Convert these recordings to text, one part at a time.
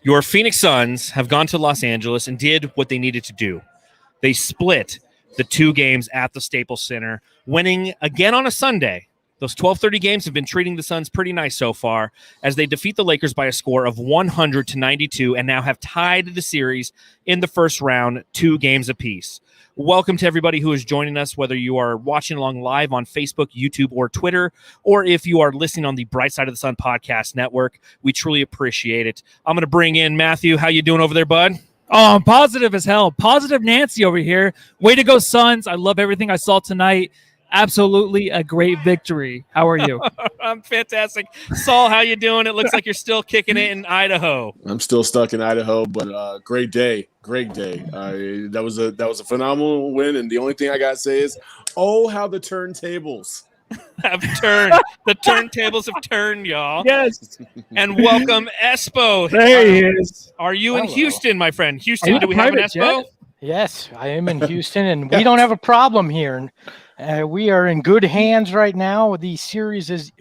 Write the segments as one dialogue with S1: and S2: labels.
S1: Your Phoenix Suns have gone to Los Angeles and did what they needed to do. They split the 2 games at the Staples Center, winning again on a Sunday. Those 12:30 games have been treating the Suns pretty nice so far as they defeat the Lakers by a score of 100-92 and now have tied the series in the first round 2 games apiece. Welcome to everybody who is joining us, whether you are watching along live on Facebook, YouTube, or Twitter, or if you are listening on the Bright Side of the Sun podcast network. We truly appreciate it. I'm going to bring in Matthew. How you doing over there, bud?
S2: Oh, I'm positive as hell. Positive Nancy over here. Way to go, Suns. I love everything I saw tonight. Absolutely a great victory. How are you?
S1: I'm fantastic. Saul, how you doing? It looks like you're still kicking it in Idaho.
S3: I'm still stuck in Idaho, but great day. That was a phenomenal win, and the only thing I got to say is, oh, how the turntables
S1: have turned. The turntables have turned, y'all.
S2: Yes.
S1: And welcome, Espo.
S2: There he is.
S1: Are you in Houston, my friend? Houston, do we have an Espo?
S4: Jet? Yes, I am in Houston, and we don't have a problem here. We are in good hands right now. The series is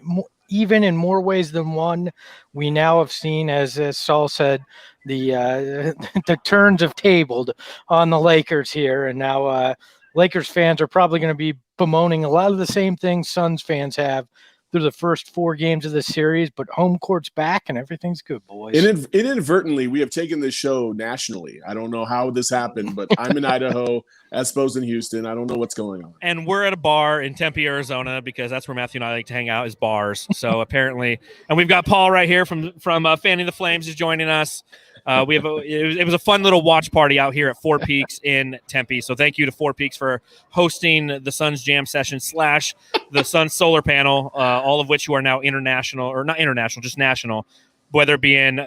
S4: even in more ways than one. We now have seen, as Saul said, the turns have tabled on the Lakers here, and now Lakers fans are probably going to be bemoaning a lot of the same things Suns fans have through the first 4 games of the series, but home court's back and everything's good, boys.
S3: Inadvertently, we have taken this show nationally. I don't know how this happened, but I'm in Idaho, Espo's in Houston. I don't know what's going on.
S1: And we're at a bar in Tempe, Arizona, because that's where Matthew and I like to hang out, is bars. So apparently, and we've got Paul right here from Fanning the Flames is joining us. It was a fun little watch party out here at Four Peaks in Tempe. So thank you to Four Peaks for hosting the Suns Jam Session / the Suns Solar Panel, all of which you are now international, or not international, just national, whether it be in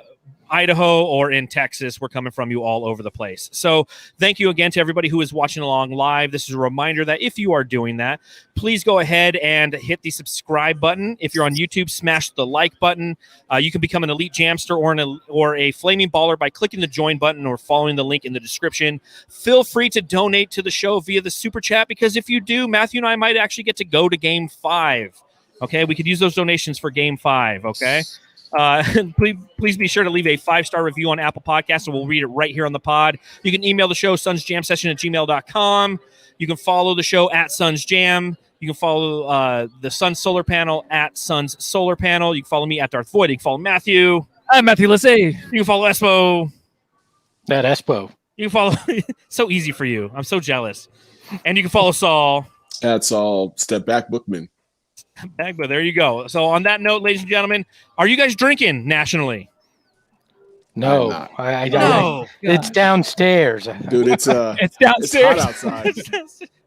S1: Idaho or in Texas. We're coming from you all over the place. So thank you again to everybody who is watching along live. This is a reminder that if you are doing that, please go ahead and hit the subscribe button. If you're on YouTube, smash the like button. You can become an elite jamster or a flaming baller by clicking the join button or following the link in the description. Feel free to donate to the show via the super chat, because if you do, Matthew and I might actually get to go to Game 5. Okay, we could use those donations for Game 5. Okay. Please be sure to leave a 5-star review on Apple Podcasts, and we'll read it right here on the pod. You can email the show, sunsjamsession@gmail.com. You can follow the show at Suns Jam. You can follow the Suns Solar Panel at Suns Solar Panel. You can follow me at Darth Void. You can follow Matthew.
S2: I'm Matthew Lissay.
S1: You can follow Espo.
S4: That Espo.
S1: You can follow. So easy for you. I'm so jealous. And you can follow Saul.
S3: At Saul Step Back Bookman.
S1: Bagbo, there you go. So on that note, ladies and gentlemen, are you guys drinking nationally?
S4: No, I don't.
S1: No.
S4: It's downstairs,
S3: dude. It's
S2: downstairs.
S3: It's hot outside.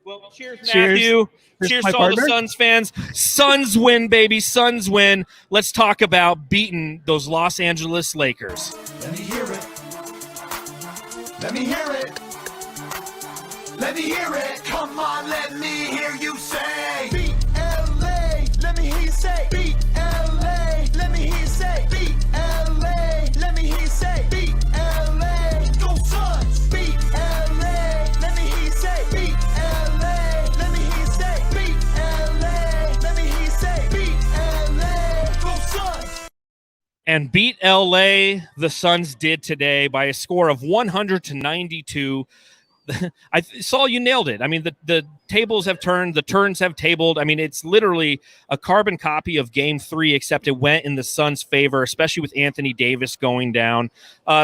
S1: Well, cheers, Matthew. Cheers to all the Suns fans. Suns win, baby. Suns win. Let's talk about beating those Los Angeles Lakers.
S5: Let me hear it. Let me hear it. Let me hear it. Come on, let me hear you say. Beat LA. Let me hear you say. Beat LA. Let me hear you say. Beat LA. Let me hear you say. Beat LA. Go Suns. Beat LA. Let me hear you say. Beat LA. Let me hear you say. Beat LA. Let me hear you say. Beat LA. Go Suns.
S1: And beat LA, the Suns did today by a score of 100-92. Saul, you nailed it. I mean, the tables have turned, the turns have tabled. I mean, it's literally a carbon copy of Game 3, except it went in the Suns' favor, especially with Anthony Davis going down.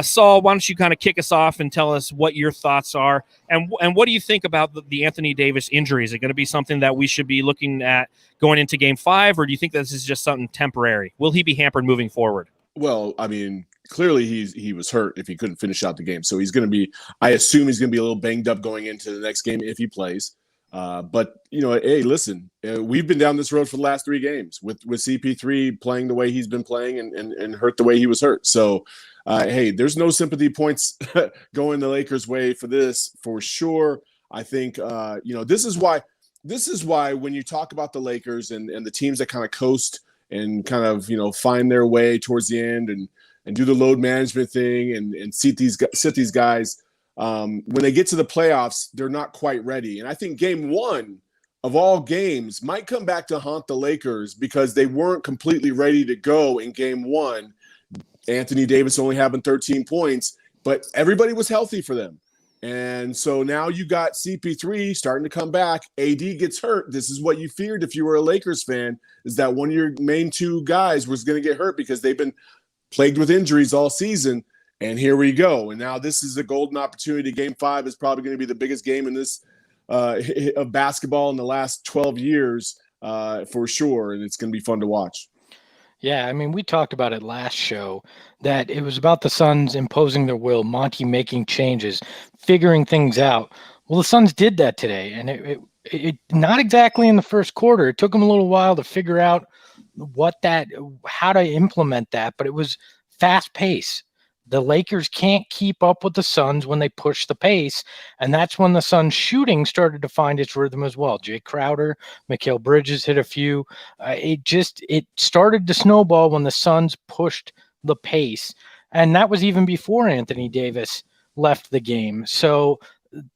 S1: Saul, why don't you kind of kick us off and tell us what your thoughts are, and what do you think about the Anthony Davis injury? Is it going to be something that we should be looking at going into Game 5, or do you think this is just something temporary? Will he be hampered moving forward?
S3: Well, I mean, clearly he was hurt if he couldn't finish out the game. So he's going to be, I assume he's going to be a little banged up going into the next game if he plays. But, you know, hey, listen, we've been down this road for the last 3 games with CP3 playing the way he's been playing and hurt the way he was hurt. So, hey, there's no sympathy points going the Lakers' way for this for sure. I think, you know, this is why when you talk about the Lakers and the teams that kind of coast and kind of, you know, find their way towards the end and do the load management thing and sit these guys. When they get to the playoffs, they're not quite ready. And I think Game 1 of all games might come back to haunt the Lakers because they weren't completely ready to go in Game 1 Anthony Davis only having 13 points, but everybody was healthy for them. And so now you got CP3 starting to come back. AD gets hurt. This is what you feared if you were a Lakers fan, is that one of your main two guys was going to get hurt because they've been plagued with injuries all season. And here we go. And now this is a golden opportunity. Game 5 is probably going to be the biggest game in this of basketball in the last 12 years for sure. And it's going to be fun to watch.
S4: Yeah, I mean, we talked about it last show that it was about the Suns imposing their will, Monty making changes, figuring things out. Well, the Suns did that today, and it not exactly in the first quarter. It took them a little while to figure out how to implement that, but it was fast pace. The Lakers can't keep up with the Suns when they push the pace, and that's when the Suns' shooting started to find its rhythm as well. Jay Crowder, Mikal Bridges hit a few. It started to snowball when the Suns pushed the pace, and that was even before Anthony Davis left the game. So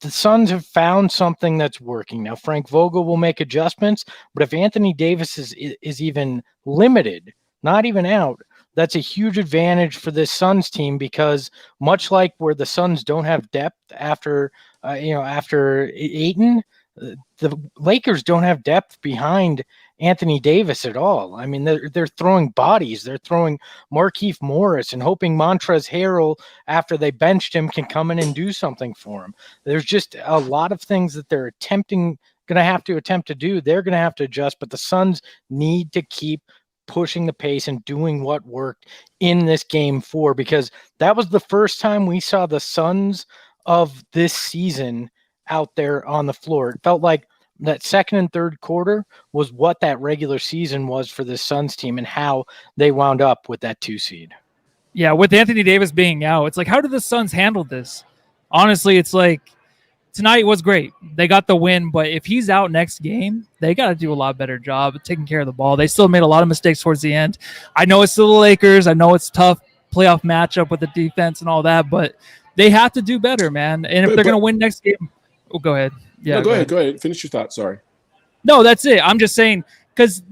S4: the Suns have found something that's working. Now, Frank Vogel will make adjustments, but if Anthony Davis is even limited, not even out, that's a huge advantage for this Suns team, because much like where the Suns don't have depth after Ayton, the Lakers don't have depth behind Anthony Davis at all. I mean, they're throwing bodies. They're throwing Markieff Morris and hoping Montrezl Harrell, after they benched him, can come in and do something for him. There's just a lot of things that they're going to have to attempt to do. They're going to have to adjust, but the Suns need to keep pushing the pace and doing what worked in this game 4, because that was the first time we saw the Suns of this season out there on the floor. It felt like that second and third quarter was what that regular season was for the Suns team and how they wound up with that 2 seed.
S2: Yeah, with Anthony Davis being out, it's like, how did the Suns handle this? Honestly, it's like, tonight was great. They got the win, but if he's out next game, they got to do a lot better job of taking care of the ball. They still made a lot of mistakes towards the end. I know it's still the Lakers. I know it's tough playoff matchup with the defense and all that, but they have to do better, man. And if they're going to win next game, go ahead. Yeah,
S3: no, go ahead. Finish your thought. Sorry.
S2: No, that's it. I'm just saying, because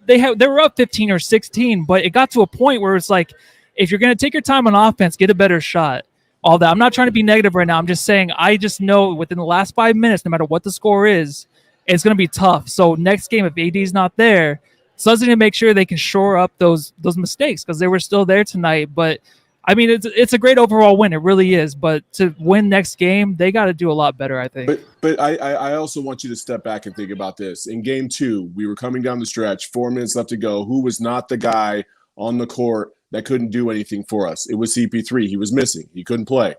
S2: they were up 15 or 16, but it got to a point where it's like, if you're going to take your time on offense, get a better shot. All that. I'm not trying to be negative right now. I'm just saying, I just know within the last 5 minutes, no matter what the score is, it's going to be tough. So next game, if AD's not there, Suns need to make sure they can shore up those mistakes, because they were still there tonight. But I mean, it's a great overall win. It really is. But to win next game, they got to do a lot better, I think.
S3: But I also want you to step back and think about this. In game 2, we were coming down the stretch, 4 minutes left to go. Who was not the guy on the court that couldn't do anything for us? It was CP3. He was missing. He couldn't play.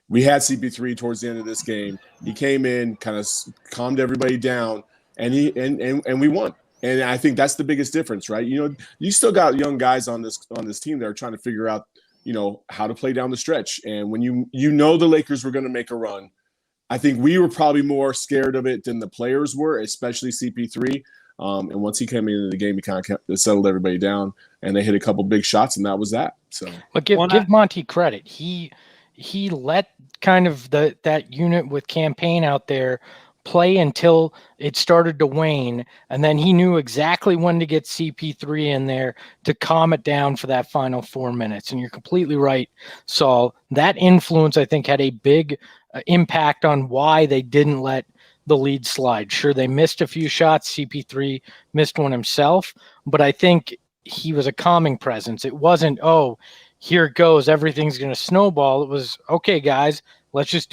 S3: We had CP3 towards the end of this game. He came in, kind of calmed everybody down, and we won. And I think that's the biggest difference, right? You know, you still got young guys on this team that are trying to figure out, you know, how to play down the stretch. And when you know the Lakers were going to make a run, I think we were probably more scared of it than the players were, especially CP3. And once he came into the game, he kind of settled everybody down, and they hit a couple big shots, and that was that. So,
S4: but give Monty credit. He let kind of that unit with Campaign out there play until it started to wane, and then he knew exactly when to get CP3 in there to calm it down for that final 4 minutes. And you're completely right, Saul. That influence, I think, had a big impact on why they didn't let the lead slide. Sure, they missed a few shots. CP3 missed one himself, but I think he was a calming presence. It wasn't, oh, here it goes, everything's going to snowball. It was, okay, guys, let's just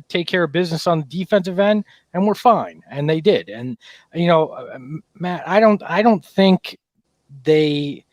S4: take care of business on the defensive end, and we're fine. And they did. And you know, Matt, I think they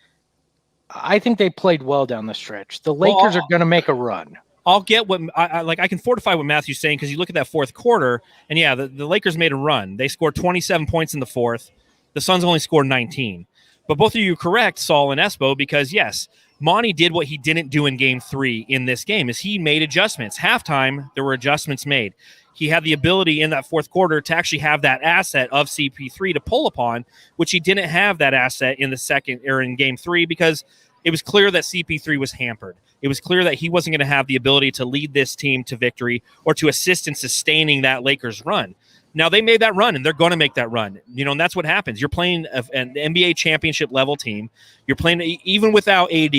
S4: played well down the stretch. The Lakers are going to make a run.
S1: I'll get what I can fortify what Matthew's saying, because you look at that fourth quarter, and yeah, the Lakers made a run. They scored 27 points in the fourth. The Suns only scored 19. But both of you are correct, Saul and Espo, because yes, Monty did what he didn't do in game 3 in this game, is he made adjustments. Halftime, there were adjustments made. He had the ability in that fourth quarter to actually have that asset of CP3 to pull upon, which he didn't have that asset in the second or in game 3, because it was clear that CP3 was hampered. It was clear that he wasn't going to have the ability to lead this team to victory or to assist in sustaining that Lakers run. Now they made that run, and they're going to make that run. And that's what happens. You're playing an NBA championship level team. You're playing even without AD.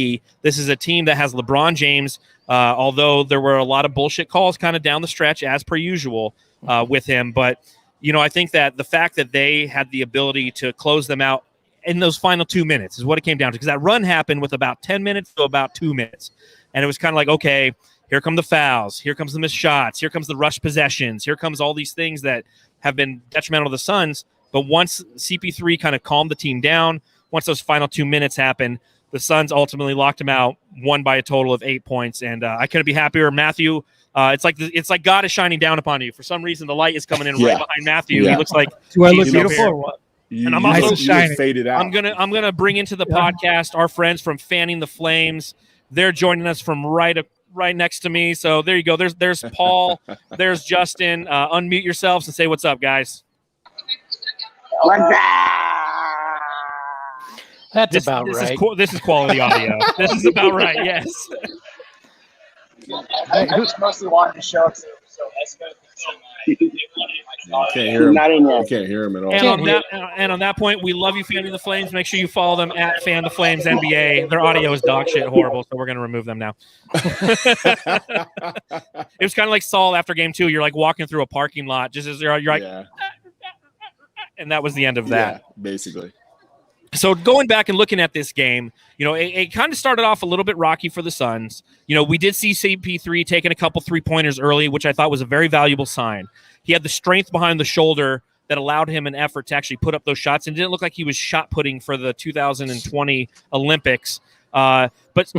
S1: This is a team that has LeBron James. Although there were a lot of bullshit calls kind of down the stretch, as per usual, with him. But I think that the fact that they had the ability to close them out in those final 2 minutes is what it came down to. Because that run happened with about 10 minutes to about 2 minutes, and it was kind of like, okay, here come the fouls, here comes the missed shots, here comes the rush possessions, here comes all these things that have been detrimental to the Suns. But once CP3 kind of calmed the team down, once those final 2 minutes happened, the Suns ultimately locked him out, won by a total of 8 points. And I couldn't be happier. Matthew, it's like God is shining down upon you. For some reason, the light is coming in right behind Matthew. He looks like
S2: do I look
S1: he's
S2: beautiful
S1: up
S2: or what?
S1: And I'm also
S2: shining.
S3: Faded out.
S1: I'm gonna bring into the podcast our friends from Fanning the Flames. They're joining us from right next to me. So there you go. There's Paul. There's Justin. Unmute yourselves and say what's up, guys.
S4: That's about right.
S1: This is quality audio. This is about right. Yes.
S6: I just mostly wanted to show it to Espo.
S3: I can't hear him.
S6: Not in yet.
S3: I can't hear him at all.
S1: And on that point, we love you, Fanning the Flames. Make sure you follow them at Fan the Flames NBA. Their audio is dog shit horrible, so we're going to remove them now. It was kind of like Saul after game 2. You're like walking through a parking lot, just as you're like, and that was the end of that.
S3: Yeah, basically.
S1: So going back and looking at this game, it kind of started off a little bit rocky for the Suns. We did see CP3 taking a couple 3-pointers early, which I thought was a very valuable sign. He had the strength behind the shoulder that allowed him an effort to actually put up those shots, and it didn't look like he was shot putting for the 2020 Olympics. But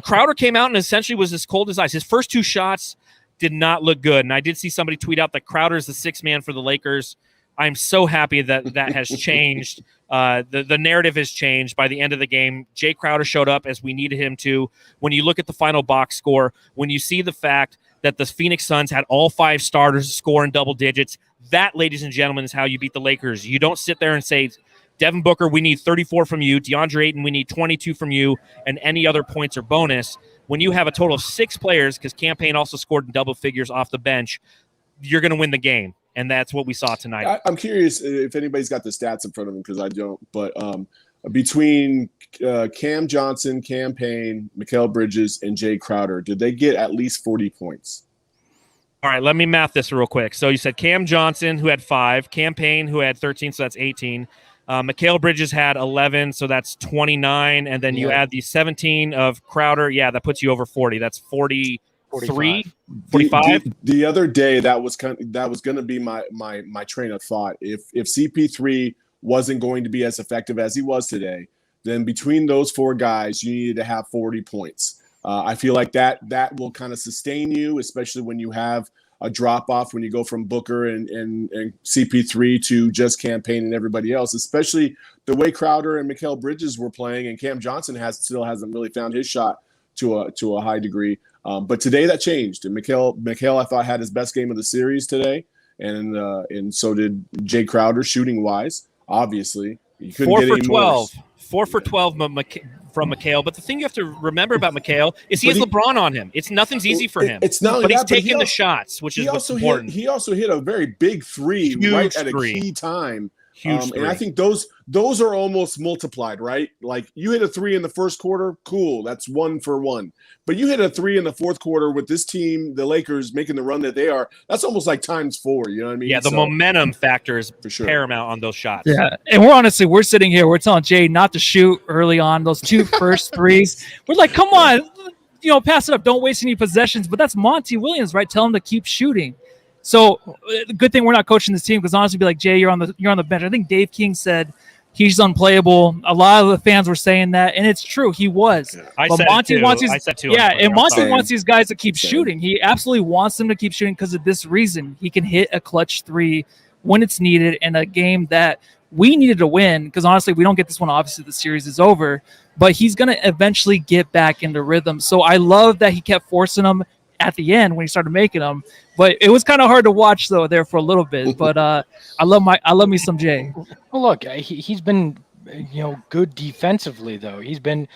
S1: Crowder came out and essentially was as cold as ice. His first 2 shots did not look good, and I did see somebody tweet out that Crowder is the 6th man for the Lakers. I'm so happy that has changed. The narrative has changed. By the end of the game, Jay Crowder showed up as we needed him to. When you look at the final box score, when you see the fact that the Phoenix Suns had all 5 starters score in double digits, that, ladies and gentlemen, is how you beat the Lakers. You don't sit there and say, Devin Booker, we need 34 from you. DeAndre Ayton, we need 22 from you, and any other points or bonus. When you have a total of 6 players, because Cam Payne also scored in double figures off the bench, you're going to win the game. And that's what we saw tonight.
S3: I'm curious if anybody's got the stats in front of them, because I don't. But between Cam Johnson, Cam Payne, Mikal Bridges, and Jay Crowder, did they get at least 40 points?
S1: All right, let me math this real quick. So you said Cam Johnson, who had 5, Cam Payne, who had 13, so that's 18. Mikal Bridges had 11, so that's 29. And then you add the 17 of Crowder. Yeah, that puts you over 40. That's 40. 45.
S3: The other day, that was going to be my train of thought. If CP3 wasn't going to be as effective as he was today, then between those 4 guys, you needed to have 40 points. I feel like that will kind of sustain you, especially when you have a drop off when you go from Booker and CP3 to just Cam Payne and everybody else, especially the way Crowder and Mikal Bridges were playing, and Cam Johnson still hasn't really found his shot to a high degree. But today that changed, and Mikal I thought had his best game of the series today, and so did Jay Crowder shooting wise. Obviously, you couldn't
S1: 4
S3: get
S1: for
S3: any
S1: 12,
S3: more.
S1: 4 for 12 from Mikal. But the thing you have to remember about Mikal is he has LeBron on him. Nothing's easy for him.
S3: It's not,
S1: but he's taking the shots, which is what's important.
S3: He also hit a very big 3 right at a key time. And I think those are almost multiplied, right? Like you hit a 3 in the first quarter, cool, that's 1 for 1. But you hit a 3 in the fourth quarter with this team, the Lakers, making the run that they are. That's almost like times 4. You know what I mean?
S1: Yeah, the momentum factor is
S3: for sure
S1: paramount on those shots.
S2: Yeah, and we're sitting here, we're telling Jay not to shoot early on those 2 first threes. We're like, come on, pass it up, don't waste any possessions. But that's Monty Williams, right? Tell him to keep shooting. So good thing we're not coaching this team, because honestly, be like, Jay, you're on the bench. I think Dave King said he's unplayable. A lot of the fans were saying that, and it's true, he was.
S3: Yeah.
S1: I said Monty too.
S2: Yeah, and Monty wants these guys to keep shooting. He absolutely wants them to keep shooting because of this reason. He can hit a clutch 3 when it's needed in a game that we needed to win, because honestly, we don't get this one. Obviously, the series is over, but he's going to eventually get back into rhythm. So I love that he kept forcing them at the end when he started making them, but it was kind of hard to watch though there for a little bit. But I love me some Jay.
S4: Well, look, he's been good defensively, though. He's been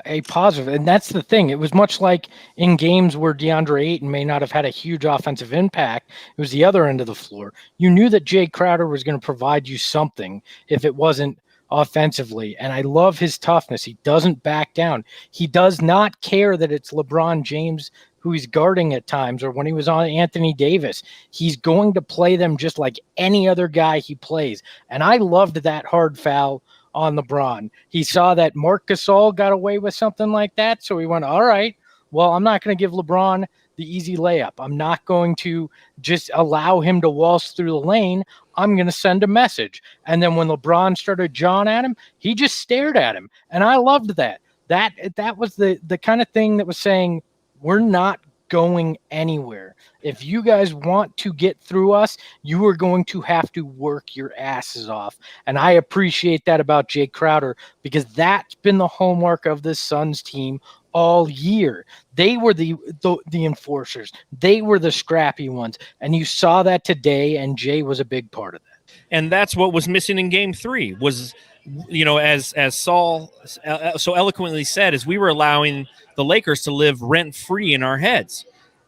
S4: a positive, and that's the thing. It was much like in games where DeAndre Ayton may not have had a huge offensive impact. It was the other end of the floor. You knew that Jay Crowder was going to provide you something if it wasn't offensively, and I love his toughness. He doesn't back down. He does not care that it's LeBron James who he's guarding at times, or when he was on Anthony Davis. He's going to play them just like any other guy he plays. And I loved that hard foul on LeBron. He saw that Marc Gasol got away with something like that, so he went, all right, well, I'm not going to give LeBron the easy layup. I'm not going to just allow him to waltz through the lane. I'm going to send a message. And then when LeBron started jawing at him, he just stared at him. And I loved that. That was the kind of thing that was saying, we're not going anywhere. If you guys want to get through us, you are going to have to work your asses off. And I appreciate that about Jay Crowder, because that's been the hallmark of this Suns team all year. They were the enforcers. They were the scrappy ones. And you saw that today, and Jay was a big part of that.
S1: And that's what was missing in game 3 was, as Saul so eloquently said, is we were allowing the Lakers to live rent-free in our heads.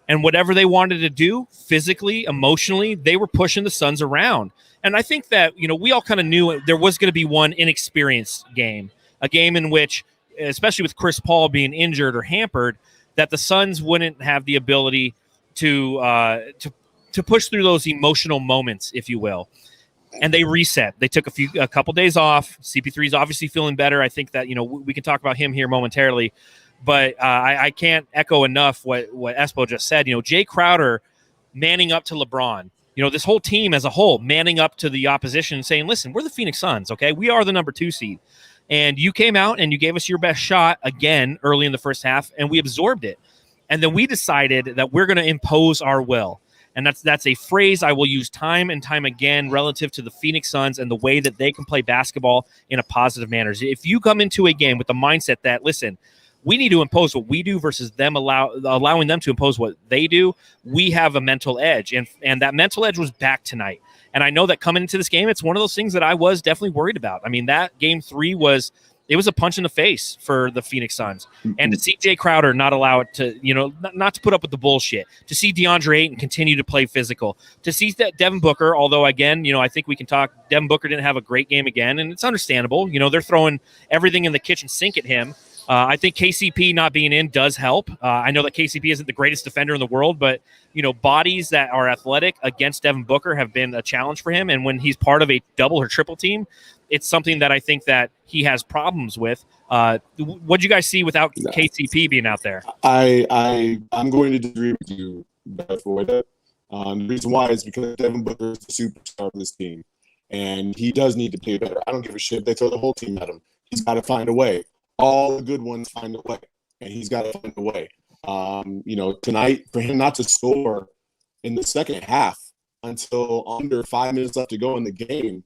S1: And whatever they wanted to do, physically, emotionally, they were pushing the Suns around. And I think that, we all kind of knew there was going to be one inexperienced game, a game in which, especially with Chris Paul being injured or hampered, that the Suns wouldn't have the ability to push through those emotional moments, if you will. And they reset. They took a couple days off. CP3 is obviously feeling better. I think that, we can talk about him here momentarily. But I can't echo enough what Espo just said. Jay Crowder manning up to LeBron. This whole team as a whole manning up to the opposition and saying, listen, we're the Phoenix Suns, okay? We are the number 2 seed. And you came out and you gave us your best shot again early in the first half, and we absorbed it. And then we decided that we're going to impose our will. And that's a phrase I will use time and time again relative to the Phoenix Suns and the way that they can play basketball in a positive manner. If you come into a game with the mindset that, listen, we need to impose what we do versus them allowing them to impose what they do, we have a mental edge. And that mental edge was back tonight. And I know that coming into this game, it's one of those things that I was definitely worried about. I mean, that game 3 was a punch in the face for the Phoenix Suns. And to see Jay Crowder not allow it to, not to put up with the bullshit, to see DeAndre Ayton continue to play physical, to see that Devin Booker, although again, I think we can talk, Devin Booker didn't have a great game again, and it's understandable. They're throwing everything in the kitchen sink at him. I think KCP not being in does help. I know that KCP isn't the greatest defender in the world, but, bodies that are athletic against Devin Booker have been a challenge for him. And when he's part of a double or triple team, it's something that I think that he has problems with. What do you guys see without KCP being out there?
S3: I'm going to disagree with you for that. The reason why is because Devin Booker is the superstar of this team, and he does need to play better. I don't give a shit if they throw the whole team at him. He's got to find a way. All the good ones find a way, and he's got to find a way. Tonight, for him not to score in the second half until under 5 minutes left to go in the game,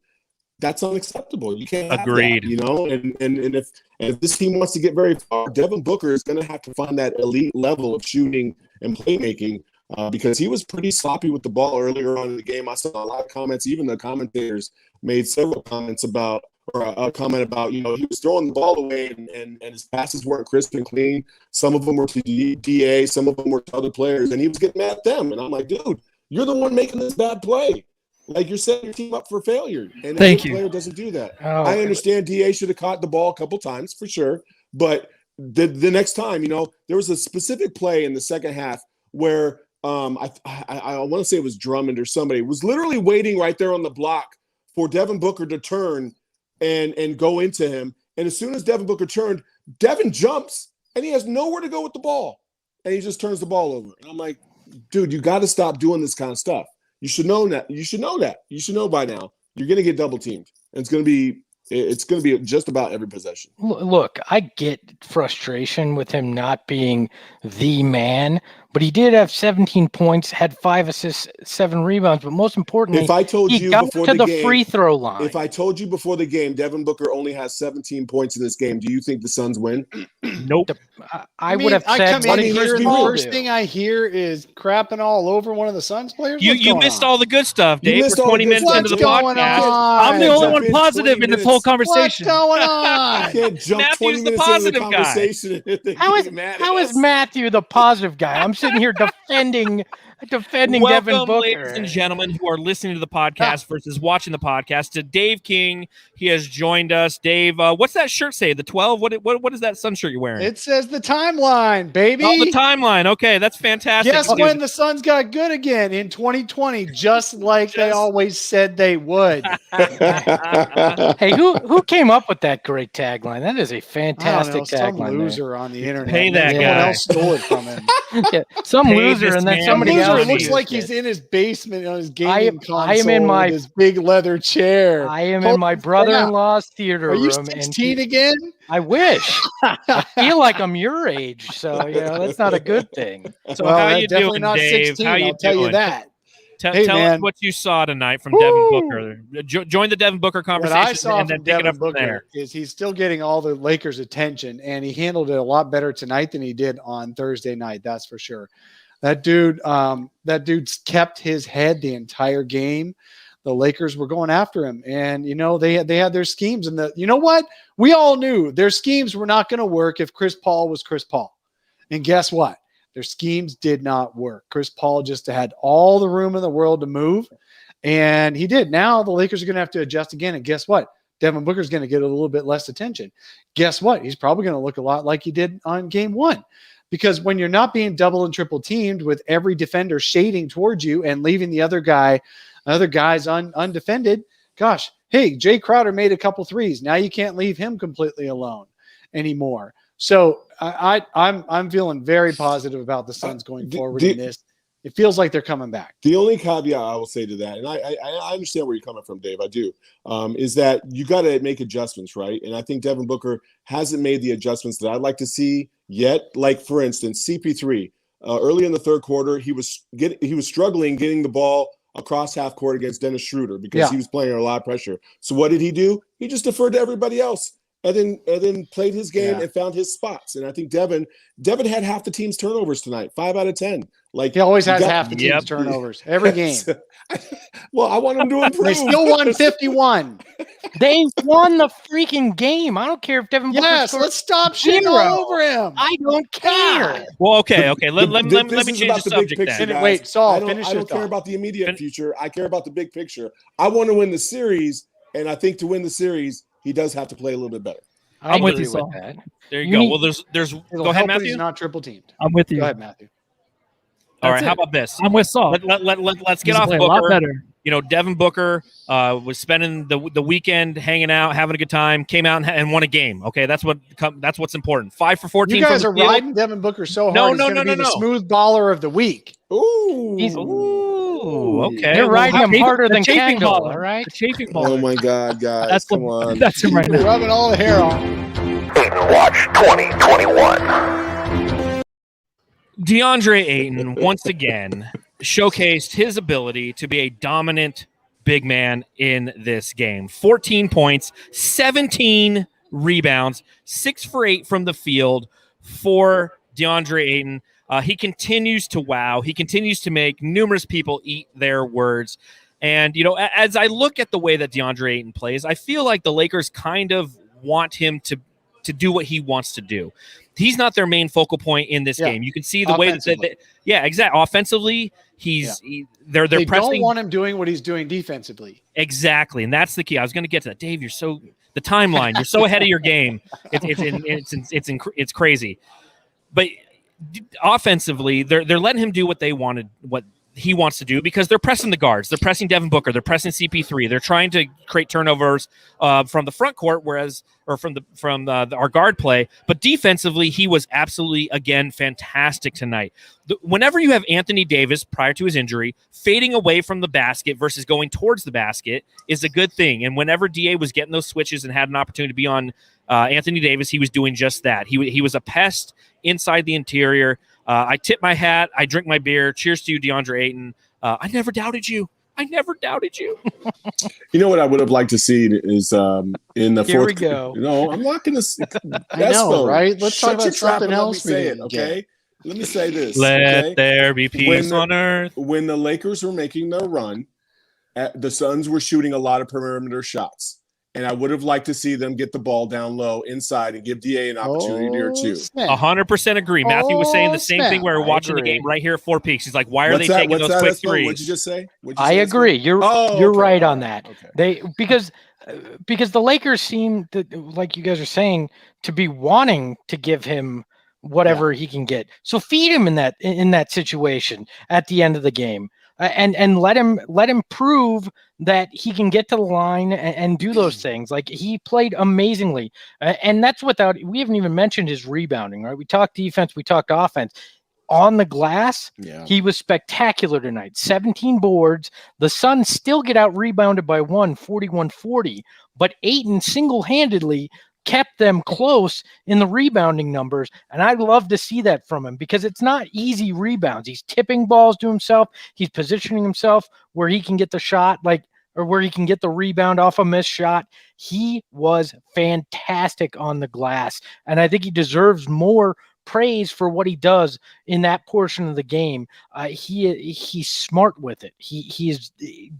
S3: that's unacceptable. You can't have
S1: Agreed.
S3: That, and if this team wants to get very far, Devin Booker is going to have to find that elite level of shooting and playmaking because he was pretty sloppy with the ball earlier on in the game. I saw a lot of comments. Even the commentators made several comments about, or a comment about, he was throwing the ball away and his passes weren't crisp and clean. Some of them were to DA, some of them were to other players, and he was getting mad at them. And I'm like, dude, you're the one making this bad play. Like, you're setting your team up for failure. And
S2: Thank
S3: the
S2: you.
S3: player doesn't do that.
S4: Oh,
S3: I understand DA should have caught the ball a couple times for sure. But the next time, there was a specific play in the second half where I want to say it was Drummond or somebody was literally waiting right there on the block for Devin Booker to turn and go into him. And as soon as Devin Booker turned, Devin jumps and he has nowhere to go with the ball. And he just turns the ball over. And I'm like, dude, you got to stop doing this kind of stuff. You should know that. You should know that. You should know by now. You're going to get double teamed. And it's going to be just about every possession.
S4: Look, I get frustration with him not being the man, but he did have 17 points, had 5 assists, 7 rebounds. But most importantly,
S3: If I told
S4: he
S3: you
S4: got
S3: before
S4: to the
S3: game,
S4: free throw line.
S3: if I told you before the game, Devin Booker only has 17 points in this game, do you think the Suns win?
S1: Nope.
S4: I would have
S7: I
S4: said,
S7: come
S4: what
S7: in
S4: did
S7: here
S4: Chris
S7: and the
S4: Paul
S7: first
S4: do?
S7: thing I hear is crapping all over one of the Suns players.
S1: You
S7: What's going
S1: missed
S7: on?
S1: all the good stuff,
S3: You
S1: Dave.
S3: missed
S1: We're
S3: all the
S1: 20
S3: good
S1: minutes
S3: stuff.
S1: into the
S7: What's going
S1: podcast.
S7: on?
S2: I'm the only
S3: Jump
S2: one
S3: in
S2: positive
S3: 20
S2: in this whole
S3: minutes.
S2: conversation.
S7: What's going on?
S3: You can't jump
S1: Matthew's
S3: 20
S1: the
S3: minutes into the
S1: positive guy.
S3: conversation. And then
S4: How
S3: get mad at
S4: is
S3: us.
S4: Matthew the positive guy? I'm sitting here defending Devin
S1: Welcome,
S4: Booker.
S1: ladies and gentlemen who are listening to the podcast versus watching the podcast, to Dave King. He has joined us. Dave, what's that shirt say? The 12? What is that Sun shirt you're wearing?
S7: It says the timeline, baby.
S1: Oh, the timeline. Okay, that's fantastic.
S7: Guess when the Suns got good again in 2020, just like they always said they would.
S4: Hey, who came up with that great tagline? That is a
S7: I
S4: fantastic
S7: don't know, some
S4: tagline.
S7: loser on the internet.
S1: Pay
S7: and then
S1: that
S7: someone
S1: guy.
S7: else stole it from him.
S4: Yeah, some
S1: Pay
S4: loser,
S1: this
S4: and then
S1: man.
S7: Some
S4: somebody
S7: loser.
S4: else.
S7: It looks
S4: used
S7: like
S4: it.
S7: he's in his basement on his
S4: I
S7: gaming
S4: am
S7: console
S4: in my-
S7: with his big leather chair.
S4: I am in
S7: Hold
S4: my
S7: on,
S4: brother-in-law's theater
S7: Are you
S4: room,
S7: 16
S4: and
S7: again?
S4: I wish. I feel like I'm your age, so that's not a good thing.
S1: So
S7: Well,
S1: how
S7: that's
S1: you
S7: definitely
S1: doing,
S7: not
S1: Dave?
S7: 16.
S1: How you
S7: I'll tell you
S1: doing?
S7: that.
S1: Tell
S7: Hey,
S1: us
S7: man.
S1: what you saw tonight from Devin Booker. Join the Devin Booker
S7: What
S1: conversation
S7: I saw
S1: and then
S7: from
S1: pick it
S7: Devin
S1: up from there.
S7: Booker is he's still getting all the Lakers' attention, and he handled it a lot better tonight than he did on Thursday night. That's for sure. That dude's kept his head the entire game. The Lakers were going after him, and they had their schemes, and you know what? We all knew their schemes were not going to work if Chris Paul was Chris Paul. And guess what? Their schemes did not work. Chris Paul just had all the room in the world to move, and he did. Now the Lakers are going to have to adjust again, and guess what? Devin Booker's going to get a little bit less attention. Guess what? He's probably going to look a lot like he did on game 1. Because when you're not being double and triple teamed with every defender shading towards you and leaving the other guys undefended, gosh, hey, Jay Crowder made a couple threes. Now you can't leave him completely alone anymore. So I'm feeling very positive about the Suns going forward in this. It feels like they're coming back.
S3: The only caveat I will say to that, and I understand where you're coming from, Dave, I do, is that you got to make adjustments, right? And I think Devin Booker hasn't made the adjustments that I'd like to see yet. Like, for instance, CP3, early in the third quarter, he was struggling getting the ball across half court against Dennis Schroeder because he was playing under a lot of pressure. So what did he do? He just deferred to everybody else. And then played his game and found his spots. And I think Devin had half the team's turnovers tonight, 5 out of 10. Like,
S7: He always has half the team's turnovers every game.
S3: Well, I want him to improve.
S7: They still won 51.
S4: They won the freaking game. I don't care if Devin Booker
S7: Yes,
S4: scored
S7: let's stop shitting
S4: 0.
S7: all over him.
S4: I don't care.
S1: Well, okay. Let me
S3: This
S1: change
S3: is
S1: the
S3: about the big
S1: subject
S3: picture,
S1: then.
S3: guys.
S7: Wait, Saul,
S3: I
S7: finish your
S3: don't care
S7: thought.
S3: about the immediate future. I care about the big picture. I want to win the series, and I think to win the series, he does have to play a little bit better.
S2: I'm with
S4: agree
S2: you, Saul.
S4: that.
S1: There you
S4: You
S1: go.
S4: need-
S1: Well, there's
S7: It'll
S1: go ahead,
S7: help when he's
S1: Matthew.
S7: not triple teamed.
S2: I'm with you.
S7: Go ahead, Matthew.
S1: All right,
S2: That's
S1: how
S2: it.
S1: about this?
S2: I'm with Saul.
S1: Let's get
S2: He's
S1: off
S2: playing a lot
S1: Booker.
S2: better.
S1: Devin Booker was spending the weekend hanging out, having a good time. Came out and won a game. Okay, that's what's important. 5 for 14.
S7: You guys
S1: from
S7: are
S1: the field.
S7: riding Devin Booker so hard.
S1: No,
S7: he's
S1: no,
S7: gonna
S1: no,
S7: be
S1: no,
S7: the
S1: no.
S7: smooth baller of the week.
S3: Ooh.
S1: Ooh, okay.
S4: You're
S1: Well,
S4: riding him
S2: chafing-
S4: harder
S2: the
S4: than
S2: chafing
S4: Kendall,
S2: ball.
S4: all right?
S2: The chafing
S3: Oh
S2: ball.
S3: my God, guys!
S2: That's
S3: Come on.
S2: That's him right
S7: You're
S2: now.
S7: rubbing all the hair on.
S5: Ayton Watch 2021.
S1: DeAndre Ayton once again showcased his ability to be a dominant big man in this game. 14 points, 17 rebounds, 6 for 8 from the field for DeAndre Ayton. He continues to wow. He continues to make numerous people eat their words. And, as I look at the way that DeAndre Ayton plays, I feel like the Lakers kind of want him to do what he wants to do. He's not their main focal point in this game. You can see the way that exactly. Offensively, they're
S7: They
S1: pressing.
S7: don't want him doing what he's doing defensively.
S1: Exactly, and that's the key. I was going to get to that, Dave. You're so the timeline. You're so ahead of your game. It's crazy, but offensively, they're letting him do what they wanted, what he wants to do, because they're pressing the guards. They're pressing Devin Booker. They're pressing CP3. They're trying to create turnovers from the front court, from our guard play. But defensively, he was absolutely, again, fantastic tonight. Whenever you have Anthony Davis, prior to his injury, fading away from the basket versus going towards the basket is a good thing. And whenever DA was getting those switches and had an opportunity to be on Anthony Davis, he was doing just that. He was a pest inside the interior. I tip my hat. I drink my beer. Cheers to you, DeAndre Ayton. I never doubted you. I never doubted you.
S3: You know what I would have liked to see is in the
S4: Here
S3: fourth.
S4: we go.
S3: No, I'm not going to.
S7: I know, right? Let's talk about something else we
S3: Say it,
S7: didn't
S3: okay? Let me say this.
S1: Let
S3: okay?
S1: there be peace on earth.
S3: When the Lakers were making their run, the Suns were shooting a lot of perimeter shots. And I would have liked to see them get the ball down low inside and give DA an opportunity or two.
S1: 100% agree. Matthew was saying the same thing. We were watching the game right here at 4 Peaks. He's like, why are they taking those quick threes?
S3: What'd you just say?
S4: I agree. You're right on that.
S3: Okay.
S4: Because the Lakers seem to, like you guys are saying, to be wanting to give him whatever he can get. So feed him in that situation at the end of the game. And let him prove that he can get to the line and do those things. Like, he played amazingly, and that's we haven't even mentioned his rebounding. Right? We talked defense, we talked offense. On the glass, he was spectacular tonight. 17 boards. The Suns still get out rebounded by 41-40, but Ayton single-handedly kept them close in the rebounding numbers. And I'd love to see that from him, because it's not easy rebounds. He's tipping balls to himself. He's positioning himself where he can get the shot, or where he can get the rebound off a missed shot. He was fantastic on the glass. And I think he deserves more praise for what he does in that portion of the game. He's smart with it. He is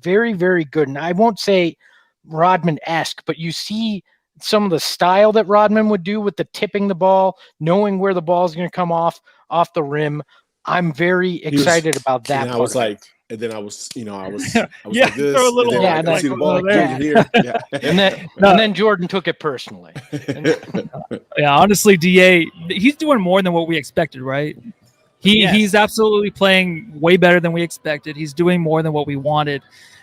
S4: very, very good. And I won't say Rodman-esque, but you see some of the style that Rodman would do with the tipping the ball, knowing where the ball is going to come off the rim. I'm very excited about that.
S3: And I was like, and then I was like this.
S1: Throw a little,
S3: and then I see the ball here. Yeah.
S4: And then Jordan took it personally.
S2: Yeah, honestly, DA, he's doing more than what we expected, right? He's absolutely playing way better than we expected. He's doing more than what we wanted.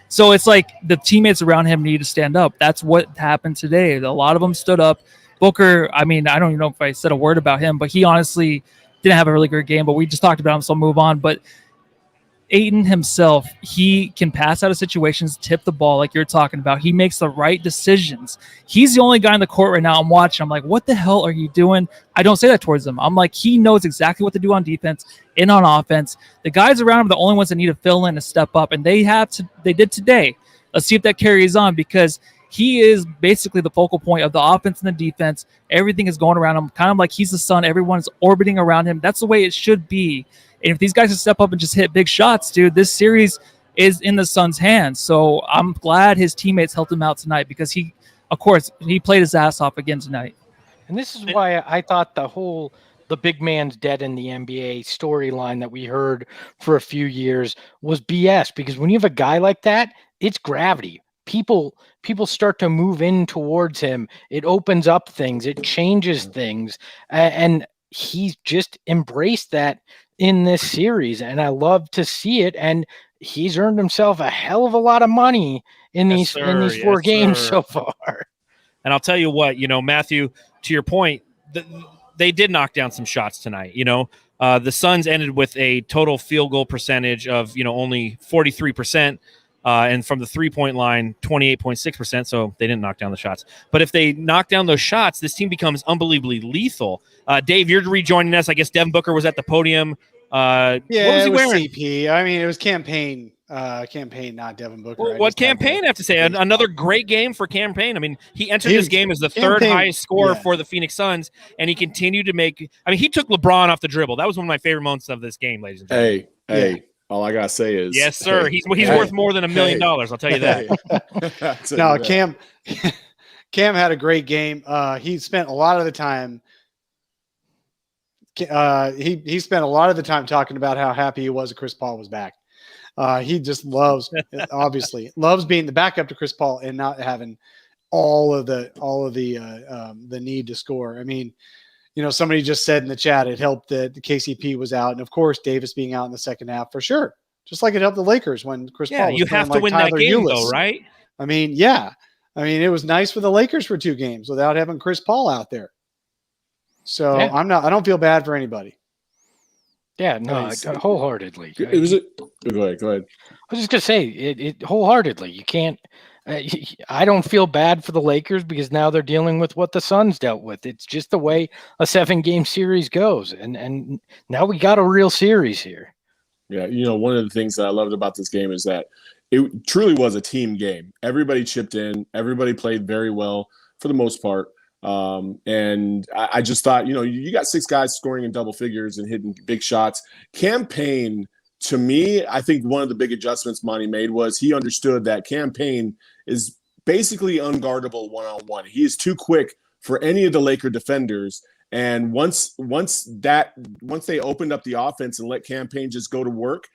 S2: So it's like the teammates around him need to stand up. That's what happened today. A lot of them stood up. Booker, I mean, I don't even know if I said a word about him, but he honestly didn't have a really good game, but we just talked about him, so I'll move on. But Ayton himself, he can pass out of situations, tip the ball like you're talking about. He makes the right decisions. He's the only guy in the court right now I'm watching. I'm like, what the hell are you doing? I don't say that towards him. I'm like, he knows exactly what to do on defense and on offense. The guys around him are the only ones that need to fill in and step up, and they did today. Let's see if that carries on, because he is basically the focal point of the offense and the defense. Everything is going around him, kind of like he's the sun. Everyone's orbiting around him. That's the way it should be. And if these guys can step up and just hit big shots, dude, this series is in the Suns' hands. So I'm glad his teammates helped him out tonight, because he played his ass off again tonight.
S4: And this is why I thought the big man's dead in the NBA storyline that we heard for a few years was BS, because when you have a guy like that, it's gravity. People start to move in towards him. It opens up things. It changes things. And he's just embraced that in this series. And I love to see it. And he's earned himself a hell of a lot of money in these 4 games so far.
S1: And I'll tell you what, Matthew, to your point, they did knock down some shots tonight. The Suns ended with a total field goal percentage of, only 43%. And from the 3-point line, 28.6%. So they didn't knock down the shots. But if they knock down those shots, this team becomes unbelievably lethal. Dave, you're rejoining us. I guess Devin Booker was at the podium.
S7: Yeah,
S1: what was he wearing?
S7: CP. I mean, it was campaign, not Devin Booker.
S1: Well, what Campaign have to say? Another great game for Campaign. I mean, he entered this game as the third highest scorer for the Phoenix Suns, and he continued to make. I mean, he took LeBron off the dribble. That was one of my favorite moments of this game, ladies and gentlemen.
S3: Hey. All I gotta say is,
S1: yes, sir. He's worth more than $1 million. I'll tell you that.
S7: No, Cam had a great game. He spent a lot of the time. He spent a lot of the time talking about how happy he was that Chris Paul was back. He just obviously loves being the backup to Chris Paul and not having all of the need to score. I mean, somebody just said in the chat, it helped that the KCP was out. And of course, Davis being out in the second half for sure. Just like it helped the Lakers when Chris Paul was
S1: you have to
S7: like
S1: win
S7: Tyler
S1: that game,
S7: Ulis.
S1: though, right?
S7: I mean, yeah. I mean, it was nice for the Lakers for 2 games without having Chris Paul out there. So I don't feel bad for anybody.
S4: Yeah, no, wholeheartedly.
S3: Go ahead.
S4: I was just gonna say it wholeheartedly. You can't. I don't feel bad for the Lakers because now they're dealing with what the Suns dealt with. It's just the way a 7-game series goes. And now we got a real series here.
S3: Yeah, one of the things that I loved about this game is that it truly was a team game. Everybody chipped in. Everybody played very well for the most part. And I just thought, you got 6 guys scoring in double figures and hitting big shots. Campaign, to me, I think one of the big adjustments Monty made was he understood that Campaign is basically unguardable one-on-one. He is too quick for any of the Laker defenders. And once they opened up the offense and let Campaign just go to work,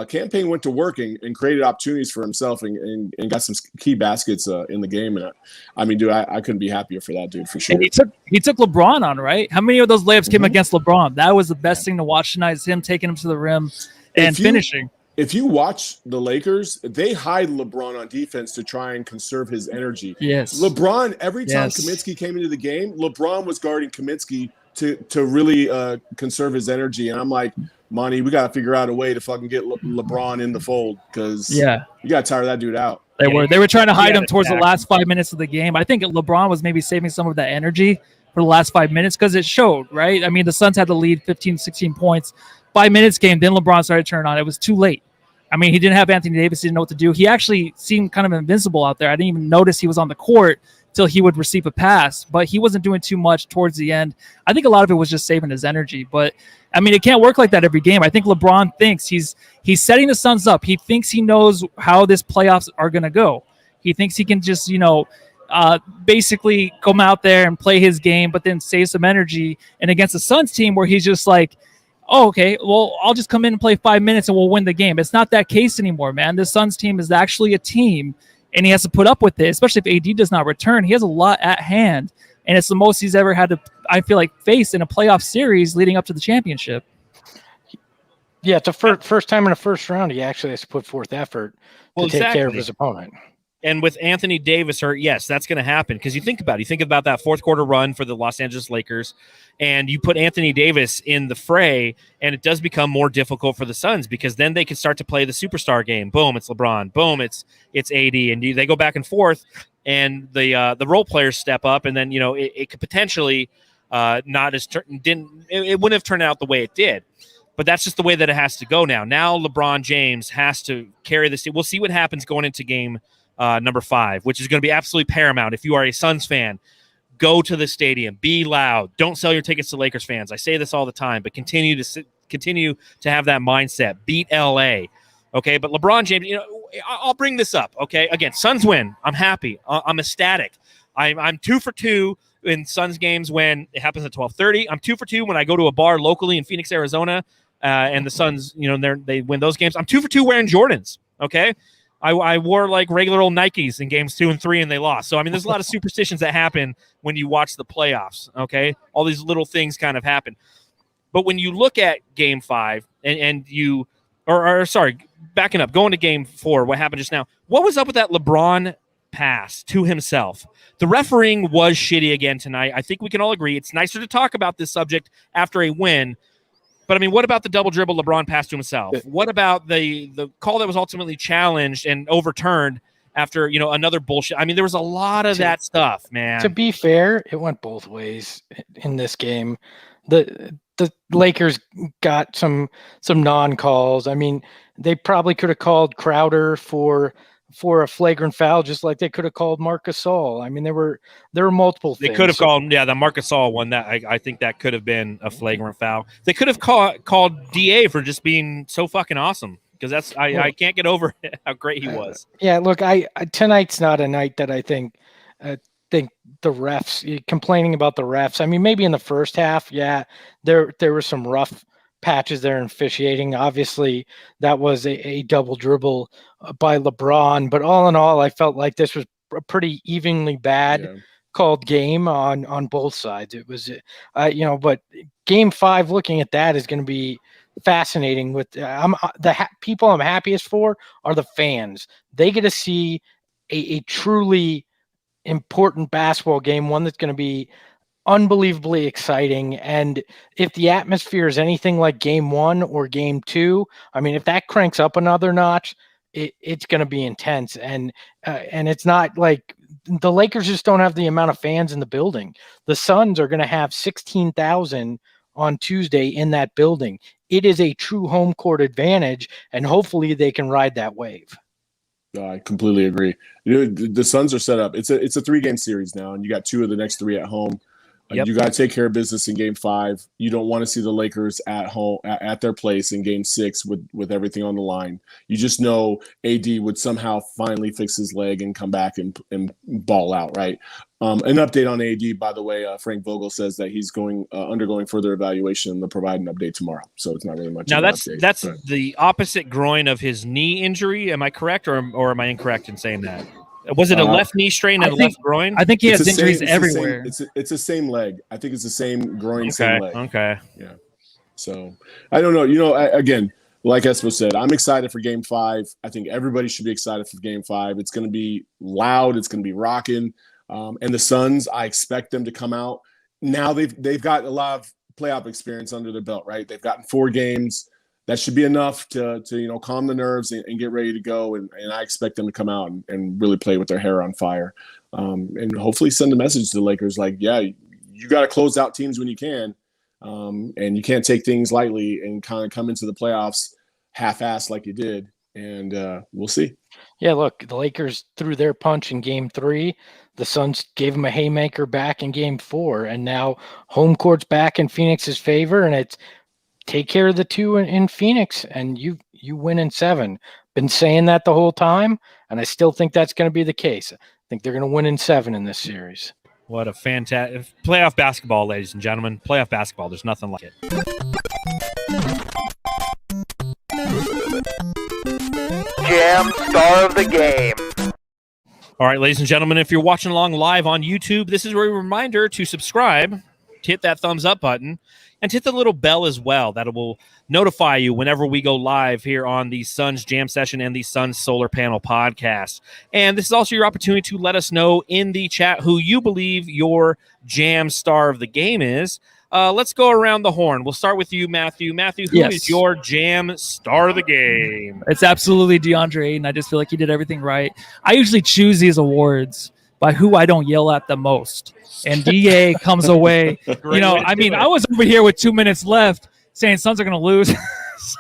S3: Campaign went to work and created opportunities for himself and got some key baskets in the game. And I couldn't be happier for that dude for sure.
S2: And he took LeBron on, right? How many of those layups came against LeBron? That was the best thing to watch tonight, is him taking him to the rim and finishing.
S3: If you watch the Lakers, they hide LeBron on defense to try and conserve his energy.
S2: Yes.
S3: LeBron, every time Kaminsky came into the game, LeBron was guarding Kaminsky to really conserve his energy. And I'm like, Monty, we got to figure out a way to fucking get LeBron in the fold because you got to tire that dude out.
S2: They were trying to hide him towards the last 5 minutes of the game. I think LeBron was maybe saving some of that energy for the last 5 minutes because it showed, right? I mean, the Suns had the lead 15, 16 points. 5 minutes game, then LeBron started turning on. It was too late. I mean, he didn't have Anthony Davis. He didn't know what to do. He actually seemed kind of invincible out there. I didn't even notice he was on the court till he would receive a pass, but he wasn't doing too much towards the end. I think a lot of it was just saving his energy. But, I mean, it can't work like that every game. I think LeBron thinks he's setting the Suns up. He thinks he knows how this playoffs are going to go. He thinks he can just, basically come out there and play his game, but then save some energy. And against the Suns team where he's just like, oh, okay, well, I'll just come in and play 5 minutes and we'll win the game. It's not that case anymore, man. The Suns team is actually a team, and he has to put up with it, especially if AD does not return. He has a lot at hand, and it's the most he's ever had to, I feel like, face in a playoff series leading up to the championship.
S4: Yeah, it's the first time in the first round he actually has to put forth effort to take care of his opponent.
S1: And with Anthony Davis hurt, yes, that's going to happen because you think about that fourth quarter run for the Los Angeles Lakers, and you put Anthony Davis in the fray, and it does become more difficult for the Suns because then they can start to play the superstar game. Boom, it's LeBron. Boom, it's AD, and they go back and forth, and the role players step up, and then it could potentially it wouldn't have turned out the way it did. But that's just the way that it has to go now. Now LeBron James has to carry this. We'll see what happens going into game number 5, which is going to be absolutely paramount. If you are a Suns fan, go to the stadium, be loud. Don't sell your tickets to Lakers fans. I say this all the time, but continue to have that mindset. Beat LA, okay? But LeBron James, I'll bring this up, okay? Again, Suns win. I'm happy. I'm ecstatic. I'm 2 for 2 in Suns games when it happens at 12:30. I'm 2 for 2 when I go to a bar locally in Phoenix, Arizona, and the Suns, they win those games. I'm 2 for 2 wearing Jordans, okay? I wore like regular old Nikes in games 2 and 3 and they lost. So, I mean, there's a lot of superstitions that happen when you watch the playoffs. Okay. All these little things kind of happen. But when you look at game 5 and you, backing up, going to game 4, what happened just now, what was up with that LeBron pass to himself? The refereeing was shitty again tonight. I think we can all agree. It's nicer to talk about this subject after a win. But, I mean, what about the double dribble LeBron passed to himself? What about the call that was ultimately challenged and overturned after, another bullshit? I mean, there was a lot of that stuff, man.
S4: To be fair, it went both ways in this game. The Lakers got some non-calls. I mean, they probably could have called Crowder for a flagrant foul, just like they could have called Marcus Saul. I mean, there were multiple things.
S1: They could have called, the Marcus Saul one. That I think that could have been a flagrant foul. They could have called DA for just being so fucking awesome because I can't get over how great he was.
S4: Yeah, look, tonight's not a night that I think the refs complaining about the refs. I mean, maybe in the first half, there were some rough patches there in officiating. Obviously, that was a double dribble by LeBron, but all in all, I felt like this was a pretty evenly bad called game on both sides. It was, but game 5, looking at that is going to be fascinating. With people I'm happiest for are the fans. They get to see a truly important basketball game, one that's going to be unbelievably exciting. And if the atmosphere is anything like game 1 or game 2, I mean, if that cranks up another notch, it's going to be intense. And it's not like the Lakers just don't have the amount of fans in the building. The Suns are going to have 16,000 on Tuesday in that building. It is a true home court advantage, and hopefully they can ride that wave.
S3: I completely agree. The Suns are set up. It's a 3-game series now, and you got 2 of the next 3 at home.
S1: Yep.
S3: You got to take care of business in Game 5. You don't want to see the Lakers at home at their place in Game 6 with everything on the line. You just know AD would somehow finally fix his leg and come back and ball out, right? An update on AD, by the way, Frank Vogel says that he's undergoing further evaluation, and they'll provide an update tomorrow. So it's not really much.
S1: Now
S3: of an
S1: that's
S3: update,
S1: the opposite groin of his knee injury. Am I correct, or am I incorrect in saying that? Was it a left knee strain and a left groin?
S2: I think he has
S3: the
S2: injuries
S3: same-
S2: everywhere.
S3: It's the same leg. I think it's the same groin, same leg.
S1: Okay.
S3: Yeah. So I don't know. Again, like Espo said, I'm excited for Game 5. I think everybody should be excited for Game 5. It's going to be loud. It's going to be rocking. And the Suns, I expect them to come out. Now they've got a lot of playoff experience under their belt, right? They've gotten 4 games. That should be enough to calm the nerves and get ready to go. And I expect them to come out and really play with their hair on fire, and hopefully send a message to the Lakers like, yeah, you got to close out teams when you can, and you can't take things lightly and kind of come into the playoffs half-assed like you did. And we'll see. Yeah,
S4: look, the Lakers threw their punch in Game 3. The Suns gave them a haymaker back in Game 4, and now home court's back in Phoenix's favor, and it's take care of the 2 in Phoenix, and you win in 7. Been saying that the whole time, and I still think that's going to be the case. I think they're going to win in 7 in this series.
S1: What a fantastic playoff basketball, ladies and gentlemen. Playoff basketball. There's nothing like it.
S8: Jam star of the game.
S1: All right, ladies and gentlemen, if you're watching along live on YouTube, this is a reminder to subscribe, hit that thumbs up button, and hit the little bell as well. That will notify you whenever we go live here on the Suns Jam Session and the Suns Solar Panel podcast. And this is also your opportunity to let us know in the chat who you believe your jam star of the game is. Let's go around the horn. We'll start with you, Matthew. Matthew, who is your jam star of the game?
S2: It's absolutely DeAndre Ayton. I just feel like he did everything right. I usually choose these awards by who I don't yell at the most. And DA comes away. I was over here with 2 minutes left saying Suns are going to lose.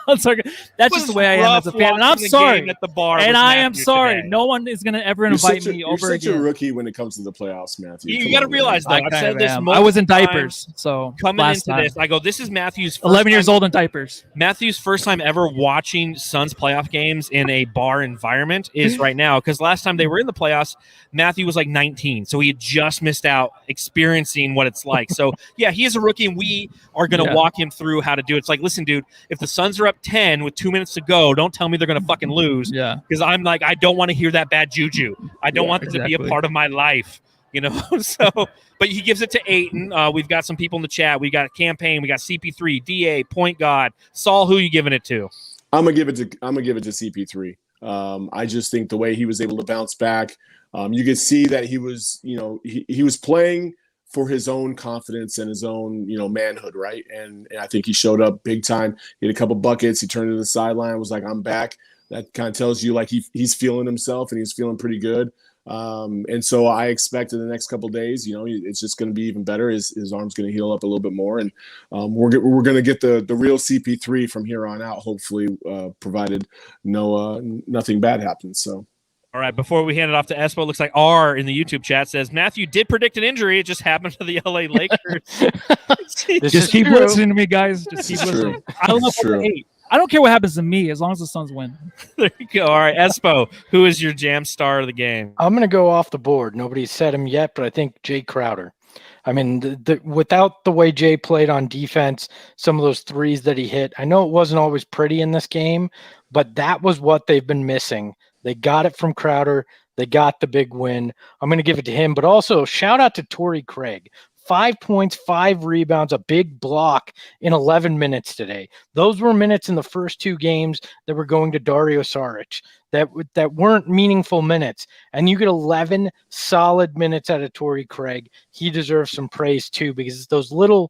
S2: That's just the way I am as a fan. And I'm sorry.
S1: At the bar
S2: and I am
S1: Matthew
S2: sorry.
S1: today.
S2: No one is going to ever invite me over
S3: You're
S2: again.
S3: such a rookie when it comes to the playoffs, Matthew.
S1: You got to realize that. I've said this multiple
S2: I was in
S1: times.
S2: diapers. So
S1: coming
S2: last
S1: into
S2: time.
S1: this, I go, this is Matthew's first
S2: 11 years
S1: time,
S2: old in diapers.
S1: Matthew's first time ever watching Suns playoff games in a bar environment is right now. Because last time they were in the playoffs, Matthew was like 19. So he had just missed out experiencing what it's like. So, yeah, he is a rookie, and we are going to walk him through how to do it. It's like, listen, dude, if the Suns are up 10 with 2 minutes to go, don't tell me they're going to fucking lose.
S2: Yeah.
S1: Because I'm like, I don't want to hear that bad juju. I don't want that to be a part of my life. So, but he gives it to Ayton. We've got some people in the chat. We got a campaign. We got CP3, DA, Point God, Saul. Who are you giving it to?
S3: I'm gonna give it to CP3. I just think the way he was able to bounce back, you could see that he was, he was playing for his own confidence and his own, manhood, right? And I think he showed up big time. He had a couple buckets. He turned to the sideline, was like, "I'm back." That kind of tells you like he's feeling himself and he's feeling pretty good. And so I expect in the next couple of days, it's just going to be even better. His arm's going to heal up a little bit more, and we're going to get the real CP3 from here on out. Hopefully, provided nothing bad happens. So.
S1: All right, before we hand it off to Espo, it looks like R in the YouTube chat says Matthew did predict an injury. It just happened to the LA Lakers.
S2: Just keep listening to me, guys. Just keep listening. I don't know
S3: true.
S2: I don't care what happens to me as long as the Suns win.
S1: There you go. All right, Espo, who is your jam star of the game?
S4: I'm going to go off the board. Nobody's said him yet, but I think Jay Crowder. I mean, without the way Jay played on defense, some of those threes that he hit, I know it wasn't always pretty in this game, but that was what they've been missing. They got it from Crowder. They got the big win. I'm going to give it to him, but also shout out to Torrey Craig. 5 points, 5 rebounds, a big block in 11 minutes today. Those were minutes in the first 2 games that were going to Dario Saric that weren't meaningful minutes. And you get 11 solid minutes out of Torrey Craig. He deserves some praise too, because it's those little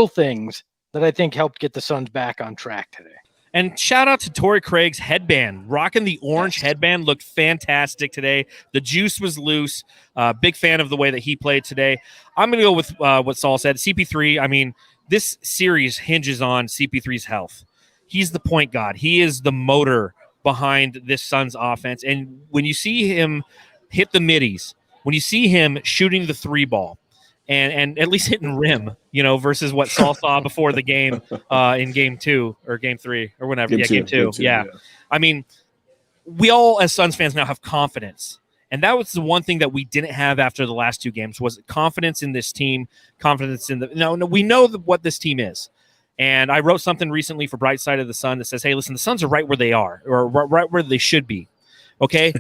S4: things that I think helped get the Suns back on track today.
S1: And shout out to Torrey Craig's headband. Rocking the orange headband looked fantastic today. The juice was loose. Big fan of the way that he played today. I'm going to go with what Saul said. CP3, I mean, this series hinges on CP3's health. He's the point guard. He is the motor behind this Suns offense. And when you see him hit the middies, when you see him shooting the three ball, and at least hitting rim, versus what Saul saw before the game in game 2 or game 3 or whenever. Game two. Yeah. I mean, we all as Suns fans now have confidence. And that was the one thing that we didn't have after the last 2 games was confidence in this team, confidence in no, we know what this team is. And I wrote something recently for Bright Side of the Sun that says, hey, listen, the Suns are right where they are, or right where they should be. Okay,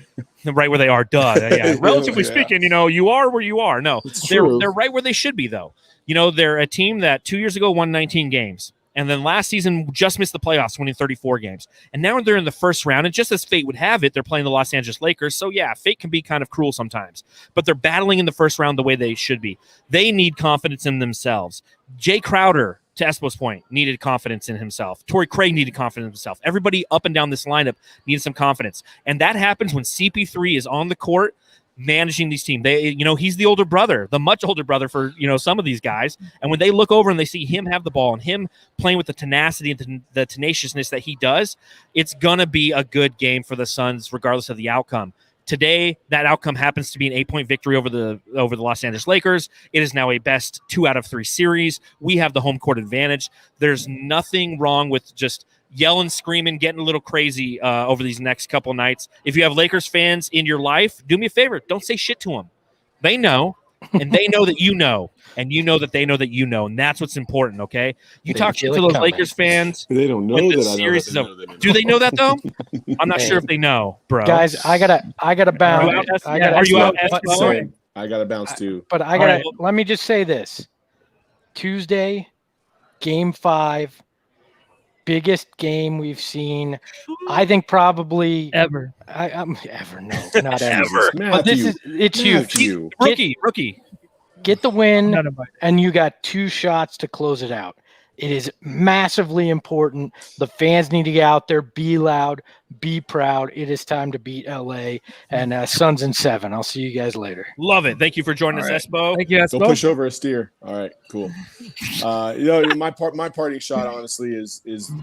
S1: right where they are. Duh. Yeah. Relatively speaking, you are where you are. No, they're right where they should be, though. They're a team that 2 years ago won 19 games, and then last season just missed the playoffs, winning 34 games. And now they're in the first round, and just as fate would have it, they're playing the Los Angeles Lakers. So yeah, fate can be kind of cruel sometimes, but they're battling in the first round the way they should be. They need confidence in themselves. Jay Crowder, to Espo's point, needed confidence in himself. Torrey Craig needed confidence in himself. Everybody up and down this lineup needed some confidence. And that happens when CP3 is on the court managing these teams. He's the older brother, the much older brother for, some of these guys. And when they look over and they see him have the ball and him playing with the tenacity and the tenaciousness that he does, it's going to be a good game for the Suns, regardless of the outcome. Today, that outcome happens to be an 8-point victory over the Los Angeles Lakers. It is now a best 2 out of 3 series. We have the home court advantage. There's nothing wrong with just yelling, screaming, getting a little crazy over these next couple nights. If you have Lakers fans in your life, do me a favor. Don't say shit to them. They know, and they know that you know, and you know that they know that you know, and that's what's important, okay? You talk to those Lakers fans.
S3: They don't know that I know that they know that.
S1: Do they know that, though? I'm not sure if they know, bro.
S4: Guys, I gotta bounce.
S1: Are you out?
S3: I gotta bounce too.
S4: But let me just say this. Tuesday, game 5, biggest game we've seen. I think probably
S2: ever.
S4: Ever, no, not ever.
S3: But
S4: it's huge.
S1: Rookie.
S4: Get the win, and you got 2 shots to close it out. It is massively important. The fans need to get out there, be loud, be proud. It is time to beat LA and Suns in 7. I'll see you guys later.
S1: Love it. Thank you for joining us, Espo.
S2: Thank you, Espo.
S3: Go push over a steer. All right, cool. My parting shot, honestly, is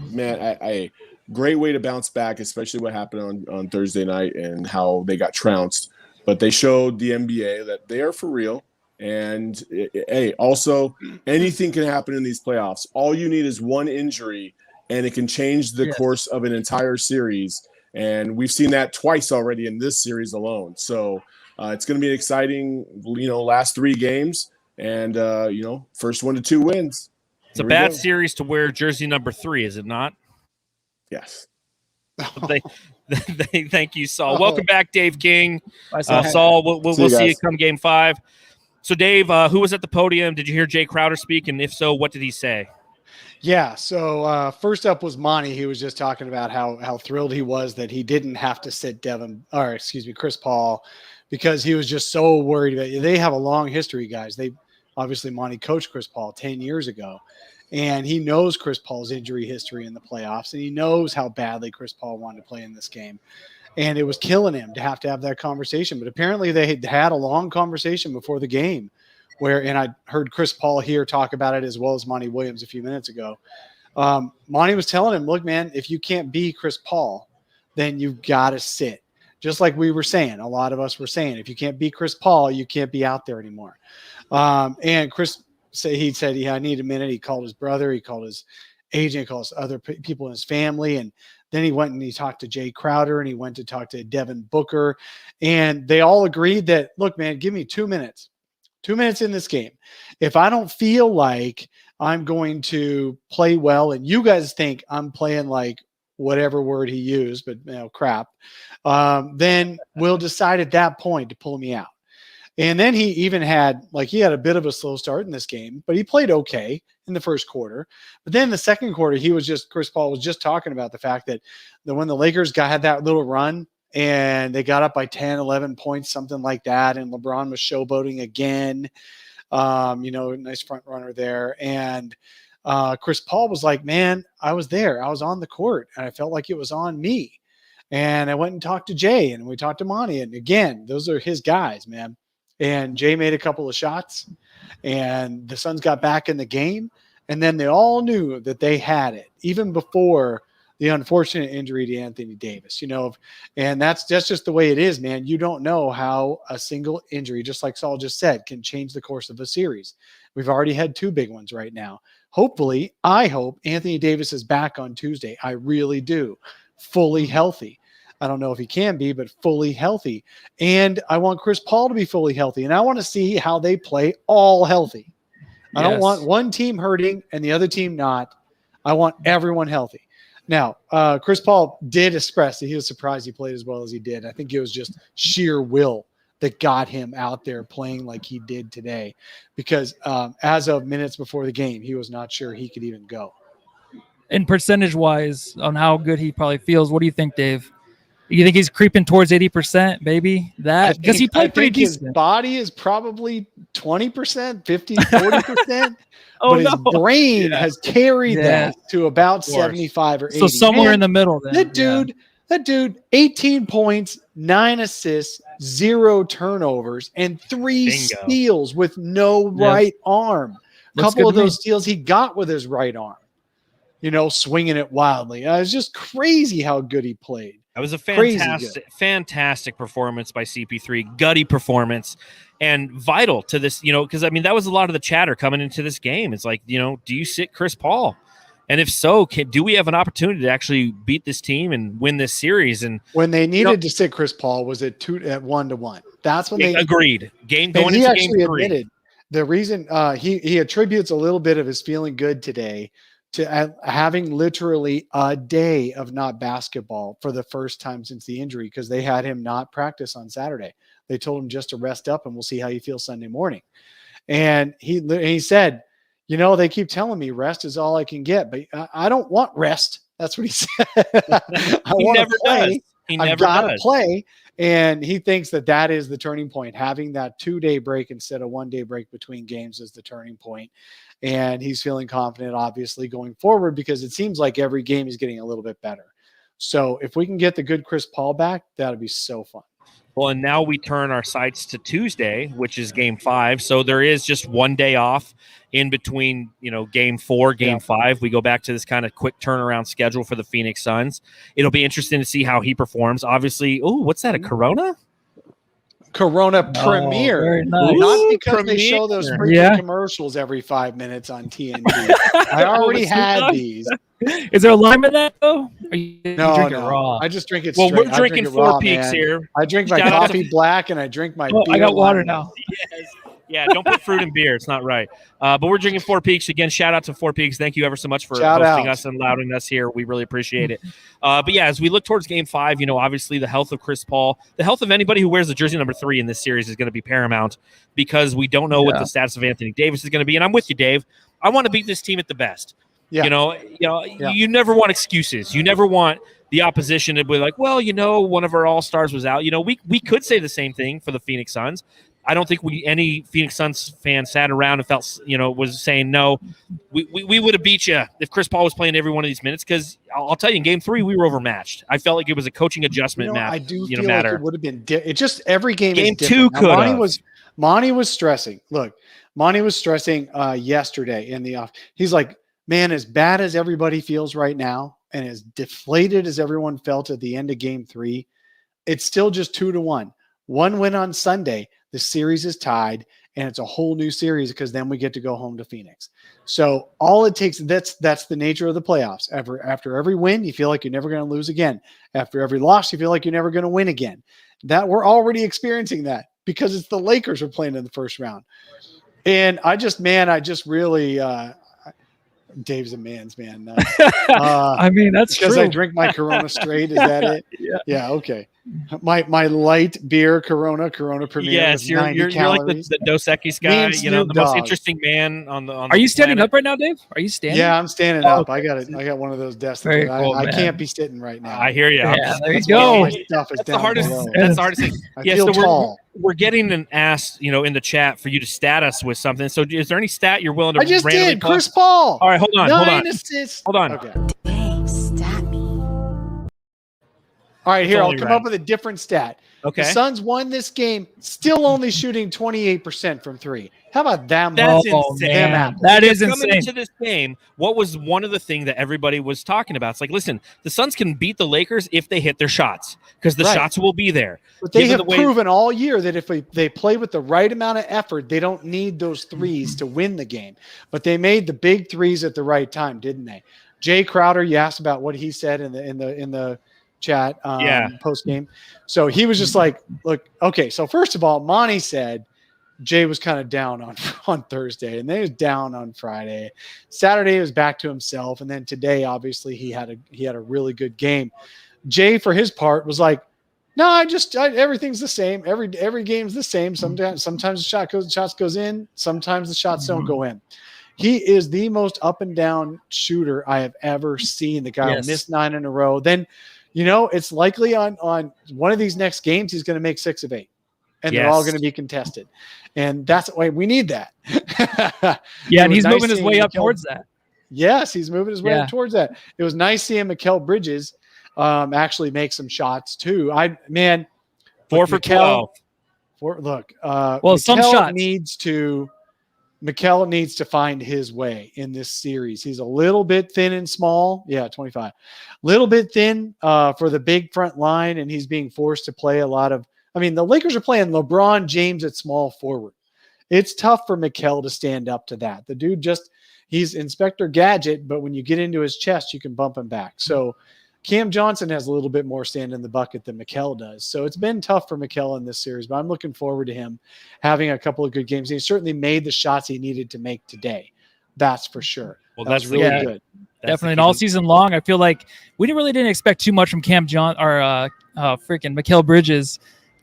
S3: man, a great way to bounce back, especially what happened on Thursday night and how they got trounced. But they showed the NBA that they are for real. And hey, also anything can happen in these playoffs. All you need is one injury, and it can change the course of an entire series. And we've seen that twice already in this series alone. So it's going to be an exciting, last 3 games, and first 1 to 2 wins.
S1: It's a bad series to wear jersey number 3, is it not?
S3: Yes.
S1: Thank you, Saul. Welcome back, Dave King.
S2: Bye, Saul.
S1: Saul, we'll see you come game 5. So, Dave, who was at the podium? Did you hear Jay Crowder speak? And if so, what did he say?
S7: Yeah. So first up was Monty. He was just talking about how thrilled he was that he didn't have to sit Chris Paul, because he was just so worried about it. They have a long history, guys. Obviously Monty coached Chris Paul 10 years ago, and he knows Chris Paul's injury history in the playoffs, and he knows how badly Chris Paul wanted to play in this game. And it was killing him to have that conversation. But apparently they had a long conversation before the game and I heard Chris Paul here talk about it as well as Monty Williams a few minutes ago. Monty was telling him, look, man, if you can't be Chris Paul, then you've got to sit. Just like we were saying, a lot of us were saying, if you can't be Chris Paul, you can't be out there anymore. And Chris said, I need a minute. He called his brother. He called his agent. He called other people in his family. And then he went and he talked to Jay Crowder, and he went to talk to Devin Booker, and they all agreed that, look, man, give me 2 minutes. 2 minutes in this game. If I don't feel like I'm going to play well, and you guys think I'm playing like whatever word he used, but crap, then we'll decide at that point to pull me out. And then he even had a bit of a slow start in this game, but he played okay in the first quarter. But then the second quarter, Chris Paul was just talking about the fact that when the Lakers had that little run and they got up by 10, 11 points, something like that, and LeBron was showboating again, nice front runner there. And Chris Paul was like, man, I was there. I was on the court and I felt like it was on me. And I went and talked to Jay and we talked to Monty. And again, those are his guys, man. And Jay made a couple of shots and the Suns got back in the game. And then they all knew that they had it even before the unfortunate injury to Anthony Davis, and that's just the way it is, man. You don't know how a single injury, just like Saul just said, can change the course of a series. We've already had 2 big ones right now. Hopefully, I hope Anthony Davis is back on Tuesday. I really do. Fully healthy. I don't know if he can be, but fully healthy. And I want Chris Paul to be fully healthy. And I want to see how they play all healthy. I don't want one team hurting and the other team not. I want everyone healthy. Now, Chris Paul did express that he was surprised he played as well as he did. I think it was just sheer will that got him out there playing like he did today, because as of minutes before the game, he was not sure he could even go.
S2: And percentage-wise, on how good he probably feels, what do you think, Dave? You think he's creeping towards 80%, baby? That because he played pretty decent.
S7: His body is probably 20%, 50, 40%. But his brain has carried that to about 75 or 80.
S2: So somewhere in the middle. Then.
S7: That dude, 18 points, 9 assists, 0 turnovers, and 3 steals with no right arm. A couple of those steals he got with his right arm. Swinging it wildly. It was just crazy how good he played.
S1: That was a fantastic performance by CP3, gutty performance, and vital to this, because that was a lot of the chatter coming into this game. It's like, do you sit Chris Paul? And if so, do we have an opportunity to actually beat this team and win this series? And
S7: when they needed to sit Chris Paul was at 1-1. That's when they
S1: agreed. Going into
S7: he
S1: game 3.
S7: Admitted the reason he attributes a little bit of his feeling good today to having literally a day of not basketball for the first time since the injury, because they had him not practice on Saturday. They told him just to rest up and we'll see how you feel Sunday morning. And he said, they keep telling me rest is all I can get, but I don't want rest. That's what he said. I want to play. I've got to play. And he thinks that is the turning point. Having that 2-day break instead of 1-day break between games is the turning point. And he's feeling confident, obviously, going forward, because it seems like every game is getting a little bit better. So if we can get the good Chris Paul back, that'll be so fun.
S1: Well, and now we turn our sights to Tuesday, which is game 5. So there is just 1 day off in between, game 4, game 5. We go back to this kind of quick turnaround schedule for the Phoenix Suns. It'll be interesting to see how he performs. Obviously, what's that, a Corona?
S7: Corona Premier.
S2: Nice.
S7: Not because they show those freaking commercials every 5 minutes on TNT. I already had these.
S2: Is there a lime in that, though? Or you drink it
S7: No.
S2: raw?
S7: I just drink it
S1: straight.
S7: straight.
S1: We're drinking Four Peaks here.
S7: I drink my coffee black and I drink my beer.
S2: I got water now.
S1: Yes. Yeah, don't put fruit in beer. It's not right. But we're drinking Four Peaks. Again, shout out to Four Peaks. Thank you ever so much for hosting us and allowing us here. We really appreciate it. But yeah, as we look towards game 5, obviously the health of Chris Paul, the health of anybody who wears the jersey number 3 in this series is going to be paramount, because we don't know what the status of Anthony Davis is going to be. And I'm with you, Dave. I want to beat this team at the best. Yeah. You never want excuses. You never want the opposition to be like, well, one of our all-stars was out. We could say the same thing for the Phoenix Suns. I don't think any Phoenix Suns fan sat around and felt, was saying, no, we would have beat you if Chris Paul was playing every one of these minutes, because I'll tell you, in game 3, we were overmatched. I felt like it was a coaching adjustment match.
S7: I do feel like it would have been it just every game is
S1: 2 could have.
S7: Monty was stressing. Look, Monty was stressing yesterday in the off. He's like, man, as bad as everybody feels right now and as deflated as everyone felt at the end of game 3, it's still just 2-1. 1 win on Sunday. The series is tied, and it's a whole new series, because then we get to go home to Phoenix. So all it takes, that's the nature of the playoffs. After every win, you feel like you're never going to lose again. After every loss, you feel like you're never going to win again. That we're already experiencing that, because it's the Lakers we're playing in the first round. And I just really Dave's a man's man.
S2: I mean, that's
S7: because
S2: true.
S7: I drink my Corona straight. Is that it?
S2: Yeah.
S7: Yeah. Okay. My light beer Corona Premier.
S1: Yes,
S7: with
S1: you're
S7: 90
S1: like
S7: calories.
S1: the Dos Equis
S7: Me
S1: guy,
S7: and
S1: you know,
S7: Snoop
S1: the most
S7: Dogg.
S1: interesting man on the
S2: Are you standing
S1: planet.
S2: up right now, Dave? Are you standing?
S7: Yeah, I'm standing
S2: Oh,
S7: up. I got one of those desks.
S2: Very cool,
S7: I
S2: man.
S7: can't be sitting right now.
S1: I hear you.
S2: Yeah, there you
S7: That's why all
S2: go.
S7: my stuff is
S1: That's the
S7: down
S1: hardest.
S7: below.
S1: That's the hardest thing.
S7: I
S1: Yeah,
S7: feel
S1: so
S7: tall.
S1: we're getting an ask, you know, in the chat for you to stat us with something. So, is there any stat you're willing to?
S7: I just
S1: randomly
S7: did.
S1: pull?
S7: Chris Paul.
S1: All right, hold on,
S7: 9 assists.
S1: hold on.
S7: Okay.
S9: Dang, stat me.
S7: All right, here, I'll
S1: only
S7: come
S1: right.
S7: up with a different stat.
S1: Okay,
S7: The Suns won this game, still only shooting 28% from three. How about that?
S1: That's
S2: Oh,
S1: insane.
S2: man. That is
S1: Because coming
S2: insane.
S1: into this game, what was one of the things that everybody was talking about? It's like, listen, the Suns can beat the Lakers if they hit their shots because the
S7: Right.
S1: shots will be there.
S7: But they
S1: Given
S7: have
S1: the way-
S7: proven all year that if they play with the right amount of effort, they don't need those threes to win the game. But they made the big threes at the right time, didn't they? Jay Crowder, you asked about what he said in the chat post game. So he was just like, look, okay. So first of all, Monty said Jay was kind of down on Thursday, and then he was down on Friday. Saturday he was back to himself, and then today, obviously, he had a really good game. Jay, for his part, was like, no, everything's the same. Every game's the same. Sometimes the shots goes in. Sometimes the shots don't go in. He is the most up and down shooter I have ever seen. The guy will miss 9 in a row. Then, you know, it's likely on one of these next games he's going to make 6 of 8, and they're all going to be contested. And that's why we need that.
S2: Yeah, and he's moving his way up towards that.
S7: Yes, he's moving his way up towards that. It was nice seeing Mikal Bridges actually make some shots too.
S1: 4 for 12.
S2: Some shots.
S7: Mikal needs to find his way in this series. He's a little bit thin and small. Yeah, 25. Little bit thin for the big front line, and he's being forced to play a lot of – I mean, the Lakers are playing LeBron James at small forward. It's tough for Mikal to stand up to that. The dude he's Inspector Gadget, but when you get into his chest, you can bump him back. So Cam Johnson has a little bit more stand in the bucket than Mikal does. So it's been tough for Mikal in this series, but I'm looking forward to him having a couple of good games. He certainly made the shots he needed to make today. That's for sure.
S1: Well,
S7: that's really good.
S2: Definitely. And all season long, I feel like we didn't expect too much from Mikal Bridges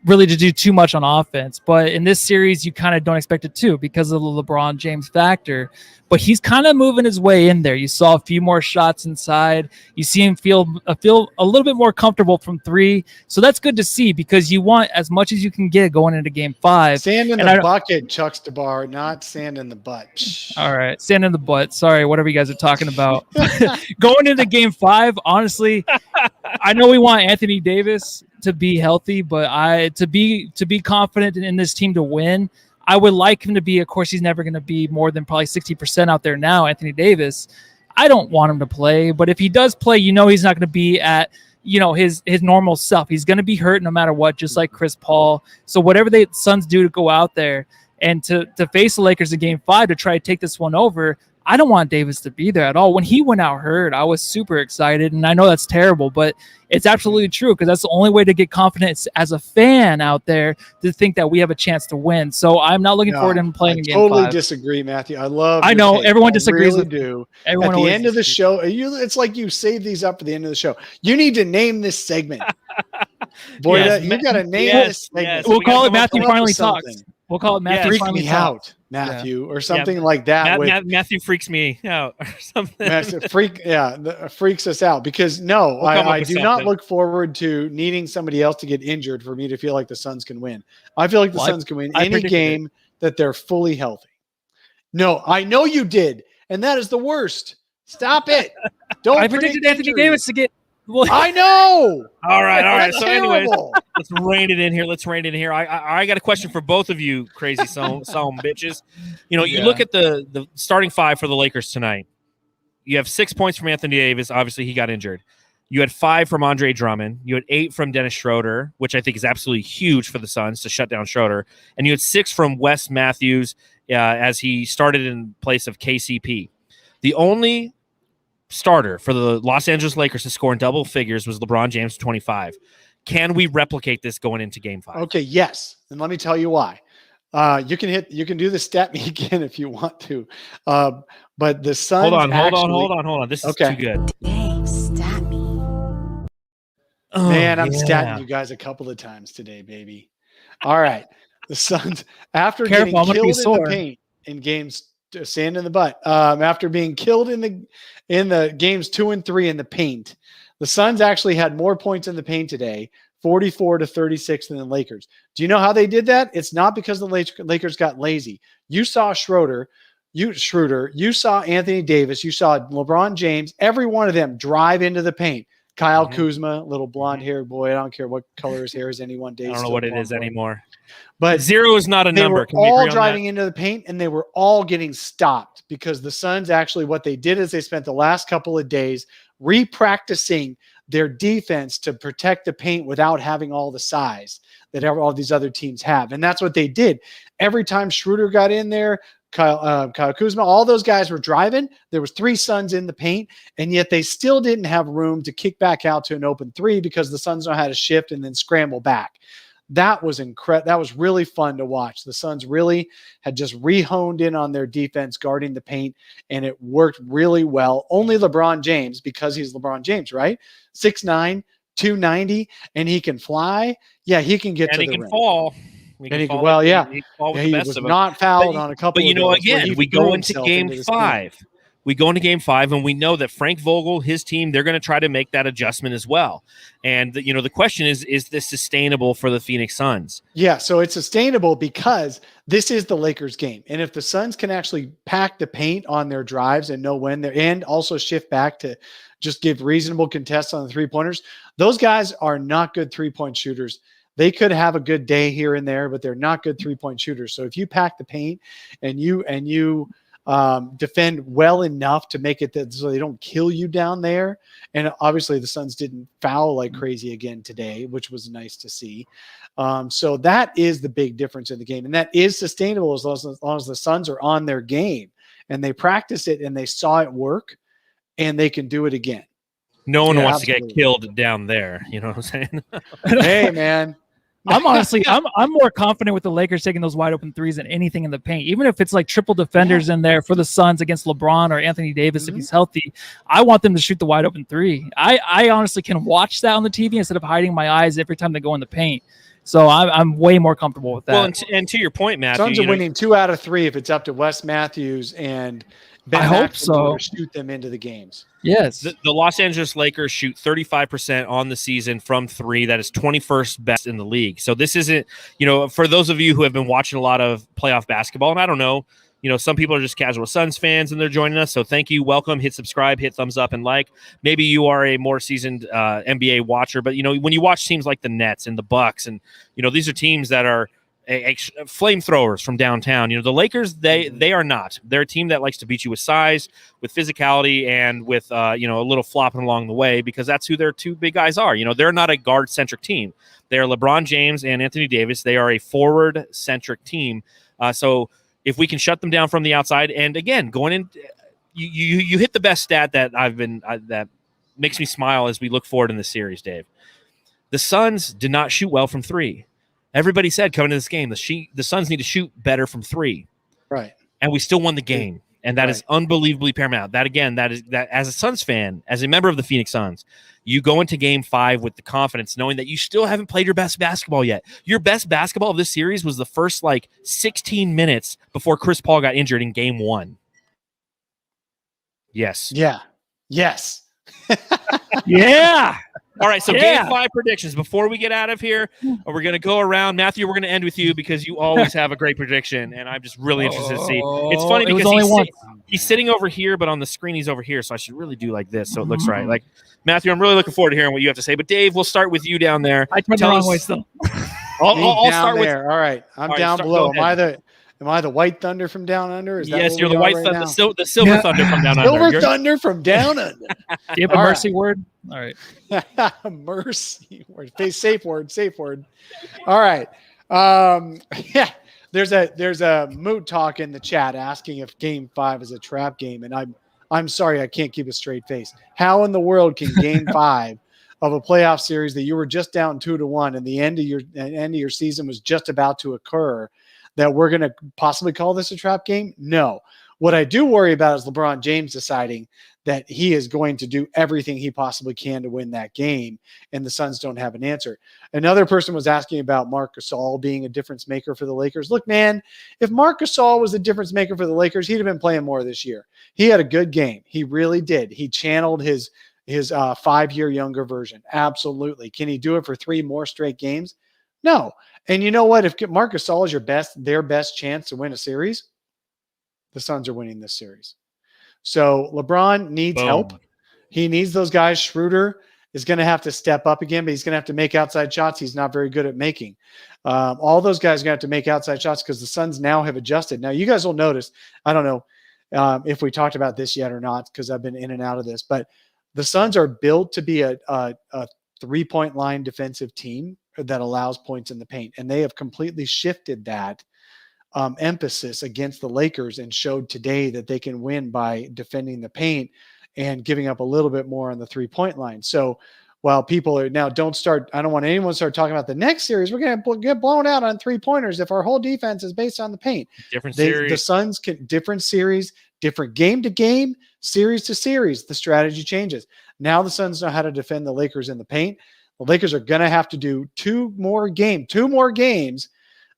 S2: really to do too much on offense. But in this series, you kind of don't expect it to because of the LeBron James factor. But he's kind of moving his way in there. You saw a few more shots inside. You see him feel a little bit more comfortable from 3. So that's good to see because you want as much as you can get going into game 5.
S7: Sand in the bucket, Chuck Stabar, not sand in the butt.
S2: All right, sand in the butt. Sorry, whatever you guys are talking about. Going into game 5, honestly, I know we want Anthony Davis to be healthy, but to be confident in this team to win, I would like him to be. Of course, he's never going to be more than probably 60% out there now. Anthony Davis, I don't want him to play, but if he does play, he's not going to be at his normal self. He's going to be hurt no matter what, just like Chris Paul. So whatever the Suns do to go out there and to face the Lakers in game 5 to try to take this one over, I don't want Davis to be there at all. When he went out hurt, I was super excited, and I know that's terrible, but it's absolutely true because that's the only way to get confidence as a fan out there to think that we have a chance to win. So I'm not looking forward to him playing in game 5.
S7: I totally disagree, Matthew. I know
S2: everyone disagrees with
S7: you.
S2: Everyone
S7: at the end of the show, it's like you save these up for the end of the show. You need to name this segment. Boy, you got to name this segment.
S1: Yes.
S2: We'll call it Matthew Finally Talks. We'll call it Matthew
S7: Freak
S2: Finally
S7: me
S2: Talks.
S7: out, Matthew, or something like that.
S1: Matthew freaks me out or something.
S7: Freaks us out because I do not
S1: something.
S7: look forward to needing somebody else to get injured for me to feel like the Suns can win. I feel like the Suns can win any game that they're fully healthy. No, I know you did, and that is the worst. Stop it. Don't
S2: I predicted Anthony Davis to get.
S7: I know.
S1: All right. So,
S7: terrible.
S1: anyways, let's rein it in here. I got a question for both of you, crazy some bitches. You look at the starting 5 for the Lakers tonight. You have 6 points from Anthony Davis. Obviously, he got injured. You had 5 from Andre Drummond. You had 8 from Dennis Schroeder, which I think is absolutely huge for the Suns to shut down Schroeder. And you had 6 from Wes Matthews as he started in place of KCP. The only starter for the Los Angeles Lakers to score in double figures was LeBron James, 25. Can we replicate this going into game 5?
S7: Okay, yes. And let me tell you why. You can do the stat me again if you want to. But the Suns
S1: Hold on. This is too good.
S9: Dang, stat me.
S1: Oh,
S7: Man, I'm
S1: yeah.
S7: statting you guys a couple of times today, baby. All right. The Suns, after
S2: Careful, I'm
S7: getting
S2: gonna be
S7: killed in the
S2: sore.
S7: paint in games, sand in the butt, after being killed in the games 2 and 3 in the paint, the Suns actually had more points in the paint today, 44-36 than the Lakers. Do you know how they did that? It's not because the Lakers got lazy. You saw Schroeder, you saw Anthony Davis, you saw LeBron James, every one of them drive into the paint. Kyle Kuzma, little blonde-haired boy. I don't care what color his hair is any one day.
S1: I don't know what it is anymore.
S7: But
S1: zero is not a
S7: they
S1: number.
S7: were
S1: Can we
S7: all
S1: agree on
S7: driving
S1: that?
S7: into the paint, and they were all getting stopped because the Suns actually, what they did is they spent the last couple of days repracticing their defense to protect the paint without having all the size that all these other teams have. And that's what they did. Every time Schroeder got in there, Kyle Kuzma, all those guys were driving. There was 3 Suns in the paint, and yet they still didn't have room to kick back out to an open 3 because the Suns know how to shift and then scramble back. That was incredible. That was really fun to watch. The Suns really had just re-honed in on their defense, guarding the paint, and it worked really well. Only LeBron James, because he's LeBron James, right? 6'9", 290, and he can fly. Yeah, he can get
S1: And
S7: to
S1: he
S7: the
S1: can
S7: rim.
S1: fall.
S7: And he can, well, yeah.
S1: He can fall with
S7: Yeah,
S1: the
S7: he
S1: best
S7: was
S1: of them.
S7: not fouled on a couple
S1: But you
S7: of
S1: know,
S7: those where
S1: again,
S7: he
S1: we
S7: threw
S1: go into
S7: himself
S1: game
S7: into the steam.
S1: 5. We go into game 5, and we know that Frank Vogel, his team, they're going to try to make that adjustment as well. And the question is this sustainable for the Phoenix Suns?
S7: Yeah, so it's sustainable because this is the Lakers game. And if the Suns can actually pack the paint on their drives and know when they're, and also shift back to just give reasonable contests on the 3-pointers, those guys are not good 3-point shooters. They could have a good day here and there, but they're not good 3-point shooters. So if you pack the paint and you defend well enough to make it so they don't kill you down there. And obviously the Suns didn't foul like crazy again today, which was nice to see. So that is the big difference in the game. And that is sustainable as long as the Suns are on their game and they practice it and they saw it work and they can do it again.
S1: No one wants to
S7: absolutely.
S1: get killed down there. You know what I'm saying?
S7: Hey, man.
S2: I'm honestly, I'm more confident with the Lakers taking those wide open threes than anything in the paint. Even if it's like triple defenders in there for the Suns against LeBron or Anthony Davis if he's healthy, I want them to shoot the wide open 3. I honestly can watch that on the TV instead of hiding my eyes every time they go in the paint. So I'm way more comfortable with that.
S1: Well, and to your point, Matthew,
S7: Suns are winning 2 out of 3 if it's up to Wes Matthews and Ben
S2: I hope
S7: McLemore
S2: so.
S7: to shoot them into the games.
S2: Yes.
S1: The Los Angeles Lakers shoot 35% on the season from 3. That is 21st best in the league. So this isn't, for those of you who have been watching a lot of playoff basketball, and I don't know, some people are just casual Suns fans and they're joining us. So thank you. Welcome. Hit subscribe, hit thumbs up and like. Maybe you are a more seasoned NBA watcher, but when you watch teams like the Nets and the Bucks and, these are teams that are flamethrowers from downtown. The Lakers, they are not. They're a team that likes to beat you with size, with physicality, and with a little flopping along the way because that's who their 2 big guys are. They're not a guard-centric team. They're LeBron James and Anthony Davis. They are a forward-centric team. So if we can shut them down from the outside, and again, going in, you hit the best stat that that makes me smile as we look forward in the series, Dave. The Suns did not shoot well from 3. Everybody said coming to this game, the Suns need to shoot better from 3.
S7: Right.
S1: And we still won the game. And that is unbelievably paramount. That as a Suns fan, as a member of the Phoenix Suns, you go into game 5 with the confidence, knowing that you still haven't played your best basketball yet. Your best basketball of this series was the first 16 minutes before Chris Paul got injured in game 1. Yes.
S7: Yeah. Yes.
S2: Yeah.
S1: All right, so game 5 predictions. Before we get out of here, we're going to go around. Matthew, we're going to end with you because you always have a great prediction, and I'm just really interested to see. It's funny because he's sitting over here, but on the screen he's over here, so I should really do like this so it looks right. Matthew, I'm really looking forward to hearing what you have to say. But Dave, we'll start with you down there.
S2: I turned the wrong way still.
S7: I'll start with. All right, I'm down below. Am I the White Thunder from down under?
S1: Yes, you're the White Thunder, the Silver Thunder from down under.
S7: Silver Thunder from down under.
S2: Do you have a mercy word? All right.
S7: Mercy word. Safe word. All right. Yeah. There's a mood talk in the chat asking if game 5 is a trap game. And I'm sorry, I can't keep a straight face. How in the world can game 5 of a playoff series that you were just down 2-1 and the end of your season was just about to occur that we're going to possibly call this a trap game? No. What I do worry about is LeBron James deciding that he is going to do everything he possibly can to win that game, and the Suns don't have an answer. Another person was asking about Marc Gasol being a difference maker for the Lakers. Look, man, if Marc Gasol was a difference maker for the Lakers, he'd have been playing more this year. He had a good game. He really did. He channeled his 5-year younger version. Absolutely. Can he do it for 3 more straight games? No. And you know what? If Marc Gasol is their best chance to win a series, the Suns are winning this series. So LeBron needs help. He needs those guys. Schroeder is going to have to step up again, but he's going to have to make outside shots he's not very good at making. All those guys are going to have to make outside shots because the Suns now have adjusted. Now, you guys will notice, I don't know if we talked about this yet or not because I've been in and out of this, but the Suns are built to be a 3-point line defensive team that allows points in the paint, and they have completely shifted that emphasis against the Lakers and showed today that they can win by defending the paint and giving up a little bit more on the 3-point line. So while people are now I don't want anyone to start talking about the next series. We're going to get blown out on 3-pointers if our whole defense is based on the paint. The Suns can different series, different game to game, series to series. The strategy changes. Now the Suns know how to defend the Lakers in the paint. The Lakers are going to have to do 2 more games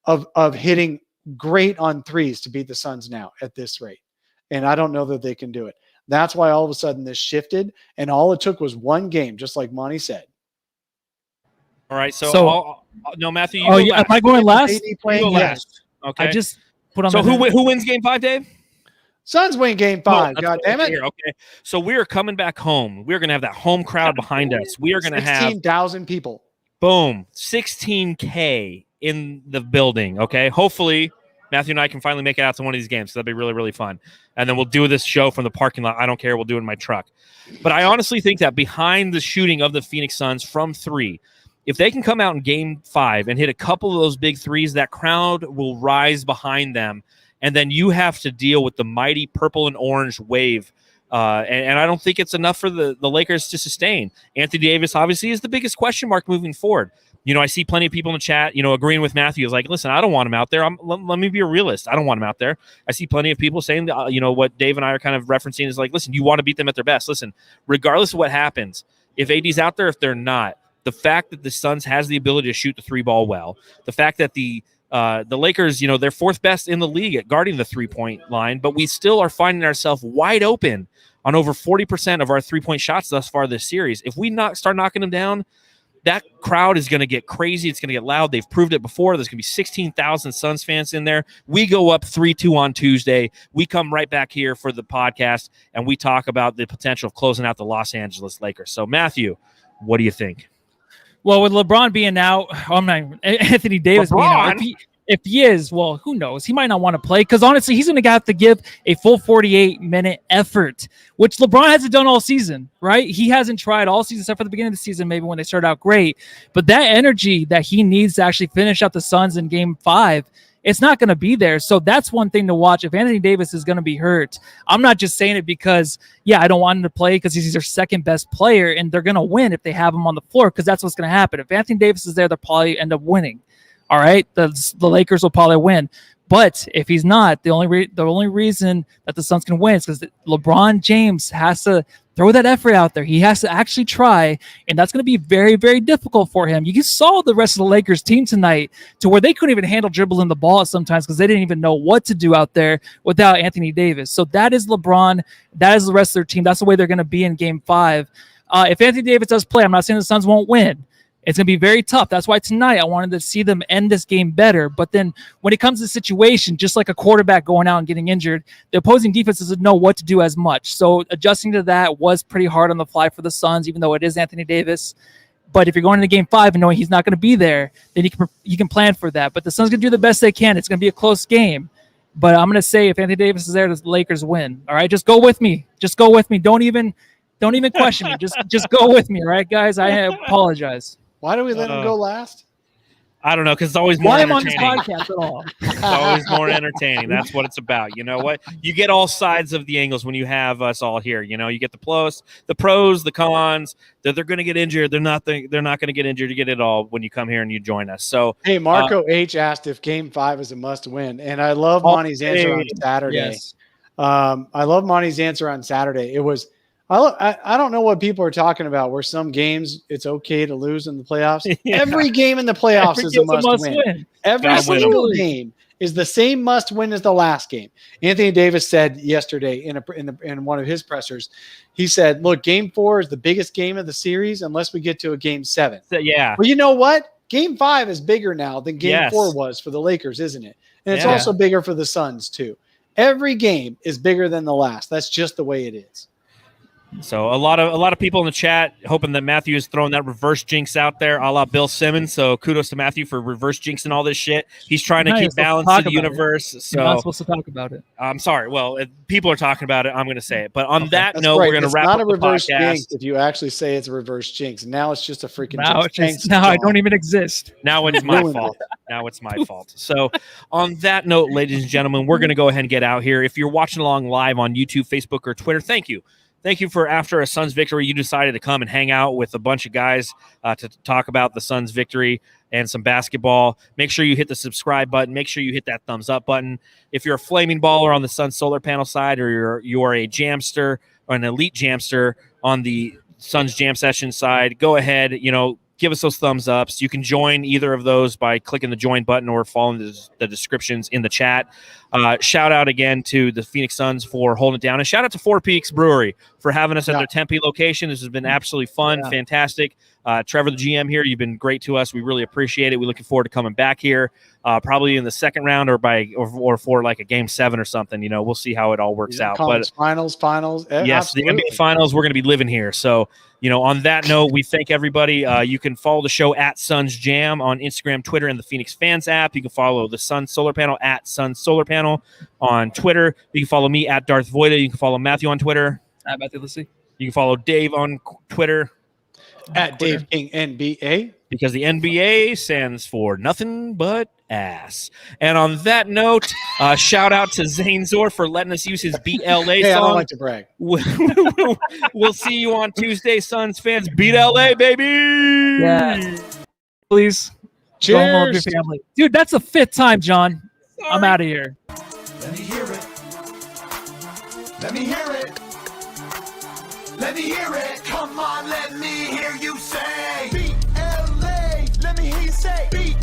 S7: of hitting great on threes to beat the Suns now at this rate. And I don't know that they can do it. That's why all of a sudden this shifted, and all it took was 1 game, just like Monty said.
S1: All right. So no, Matthew, you go
S2: am I going last?
S1: You go last. Okay.
S2: I just put on.
S1: So who wins game 5, Dave?
S7: Suns win game 5. God damn it.
S1: Okay. So we are coming back home. We're going to have that home crowd behind us. We are going to have
S7: 16,000 people.
S1: Boom. 16K in the building. Okay. Hopefully Matthew and I can finally make it out to one of these games. So that'd be really, really fun. And then we'll do this show from the parking lot. I don't care. We'll do it in my truck. But I honestly think that behind the shooting of the Phoenix Suns from 3, if they can come out in game 5 and hit a couple of those big threes, that crowd will rise behind them. And then you have to deal with the mighty purple and orange wave. And I don't think it's enough for the Lakers to sustain. Anthony Davis obviously is the biggest question mark moving forward. You know, I see plenty of people in the chat, agreeing with Matthew. Is like, listen, I don't want him out there. Let me be a realist. I don't want him out there. I see plenty of people saying, what Dave and I are kind of referencing is like, listen, you want to beat them at their best. Listen, regardless of what happens, if AD's out there, if they're not, the fact that the Suns has the ability to shoot the 3 ball well, the fact that the Lakers, they're 4th best in the league at guarding the 3-point line, but we still are finding ourselves wide open on over 40% of our 3-point shots thus far this series. If we start knocking them down, that crowd is going to get crazy. It's going to get loud. They've proved it before. There's going to be 16,000 Suns fans in there. We go up 3-2 on Tuesday. We come right back here for the podcast, and we talk about the potential of closing out the Los Angeles Lakers. So, Matthew, what do you think?
S2: Well, with LeBron being out, Anthony Davis being out, if he is, well, who knows? He might not want to play because honestly, he's going to have to give a full 48-minute effort, which LeBron hasn't done all season, right? He hasn't tried all season except for the beginning of the season, maybe when they started out great. But that energy that he needs to actually finish out the Suns in game 5, it's not going to be there. So that's one thing to watch. If Anthony Davis is going to be hurt, I'm not just saying it because, I don't want him to play because he's their second best player and they're going to win if they have him on the floor because that's what's going to happen. If Anthony Davis is there, they'll probably end up winning. All right, the Lakers will probably win. But if he's not, the only reason that the Suns can win is because LeBron James has to throw that effort out there. He has to actually try, and that's going to be very, very difficult for him. You saw the rest of the Lakers team tonight to where they couldn't even handle dribbling the ball sometimes because they didn't even know what to do out there without Anthony Davis. So that is LeBron. That is the rest of their team. That's the way they're going to be in Game 5. If Anthony Davis does play, I'm not saying the Suns won't win. It's going to be very tough. That's why tonight I wanted to see them end this game better. But then when it comes to the situation, just like a quarterback going out and getting injured, the opposing defense doesn't know what to do as much. So adjusting to that was pretty hard on the fly for the Suns, even though it is Anthony Davis. But if you're going into game 5 and knowing he's not going to be there, then you can plan for that. But the Suns going to do the best they can. It's going to be a close game. But I'm going to say if Anthony Davis is there, the Lakers win. All right, just go with me. Just go with me. Don't even question me. Just go with me. All right, guys. I apologize.
S7: Why do we let him go last?
S1: I don't know, because it's always more
S2: Why
S1: entertaining.
S2: am on this podcast at all?
S1: It's always more entertaining. That's what it's about. You know what? You get all sides of the angles when you have us all here. You get the pros, the cons. That they're going to get injured. They're not going to get injured. You get it all when you come here and you join us. So,
S7: hey, Marco H asked if Game 5 is a must-win, and I love Monty's answer on Saturday.
S2: Yes.
S7: I love Monty's answer on Saturday. It was I don't know what people are talking about. Where some games it's okay to lose in the playoffs.
S1: Yeah.
S7: Every game in the playoffs is a must win. Every
S1: Gotta win 'em.
S7: single game is the same must win as the last game. Anthony Davis said yesterday in one of his pressers, he said, "Look, Game 4 is the biggest game of the series unless we get to a Game 7."
S1: So, yeah.
S7: Well, you know what? Game 5 is bigger now than Game
S1: Yes.
S7: 4 was for the Lakers, isn't it? And it's
S1: Yeah.
S7: also bigger for the Suns too. Every game is bigger than the last. That's just the way it is.
S1: So a lot of people in the chat hoping that Matthew is throwing that reverse jinx out there, a la Bill Simmons. So kudos to Matthew for reverse jinxing all this shit. He's trying to keep balance in the universe.
S2: You're not
S1: So
S2: supposed to talk about it.
S1: I'm sorry. Well, if people are talking about it, I'm going to say it. But on that
S7: That's
S1: note,
S7: right.
S1: we're going to
S7: It's
S1: wrap
S7: not
S1: up
S7: a reverse
S1: the podcast.
S7: jinx if you actually say it's a reverse jinx. Now it's just a freaking
S2: Now
S7: jinx.
S2: I don't even exist.
S1: Now it's my
S7: Ruined
S1: fault. Now it's my fault. So on that note, ladies and gentlemen, we're going to go ahead and get out here. If you're watching along live on YouTube, Facebook, or Twitter, thank you. Thank you for after a Suns victory, you decided to come and hang out with a bunch of guys to talk about the Suns victory and some basketball. Make sure you hit the subscribe button. Make sure you hit that thumbs up button. If you're a flaming baller on the Suns solar panel side, or you're a jamster or an elite jamster on the Suns jam session side, go ahead, give us those thumbs ups. You can join either of those by clicking the join button or following the descriptions in the chat. Shout out again to the Phoenix Suns for holding it down, and shout out to Four Peaks Brewery for having us at their Tempe location. This has been absolutely fun, fantastic. Trevor, the GM here, you've been great to us. We really appreciate it. We're looking forward to coming back here, probably in the second round or for like a Game 7 or something. We'll see how it all works out.
S7: But finals.
S1: Yes,
S7: Absolutely.
S1: the NBA Finals, we're going to be living here. So, on that note, we thank everybody. You can follow the show at Suns Jam on Instagram, Twitter, and the Phoenix Fans app. You can follow the Suns Solar Panel at Suns Solar Panel on Twitter. You can follow me at Darth Voida. You can follow Matthew on Twitter.
S2: At Matthew Lissy.
S1: You can follow Dave on Twitter.
S7: At Dave King NBA.
S1: Because the NBA stands for nothing but ass. And on that note, shout out to Zane Zor for letting us use his Beat LA
S7: Hey,
S1: song.
S7: I don't like to brag.
S1: We'll see you on Tuesday, Suns fans. Beat LA, baby!
S2: Yeah. Please.
S7: Cheers.
S2: Go home with your family. Dude, that's the 5th time, John.
S1: Sorry.
S2: I'm out of here.
S5: Let me hear it. Let me hear it. Let me hear it. Come on, let me hear you say. Beat LA. Let me hear you say. Beat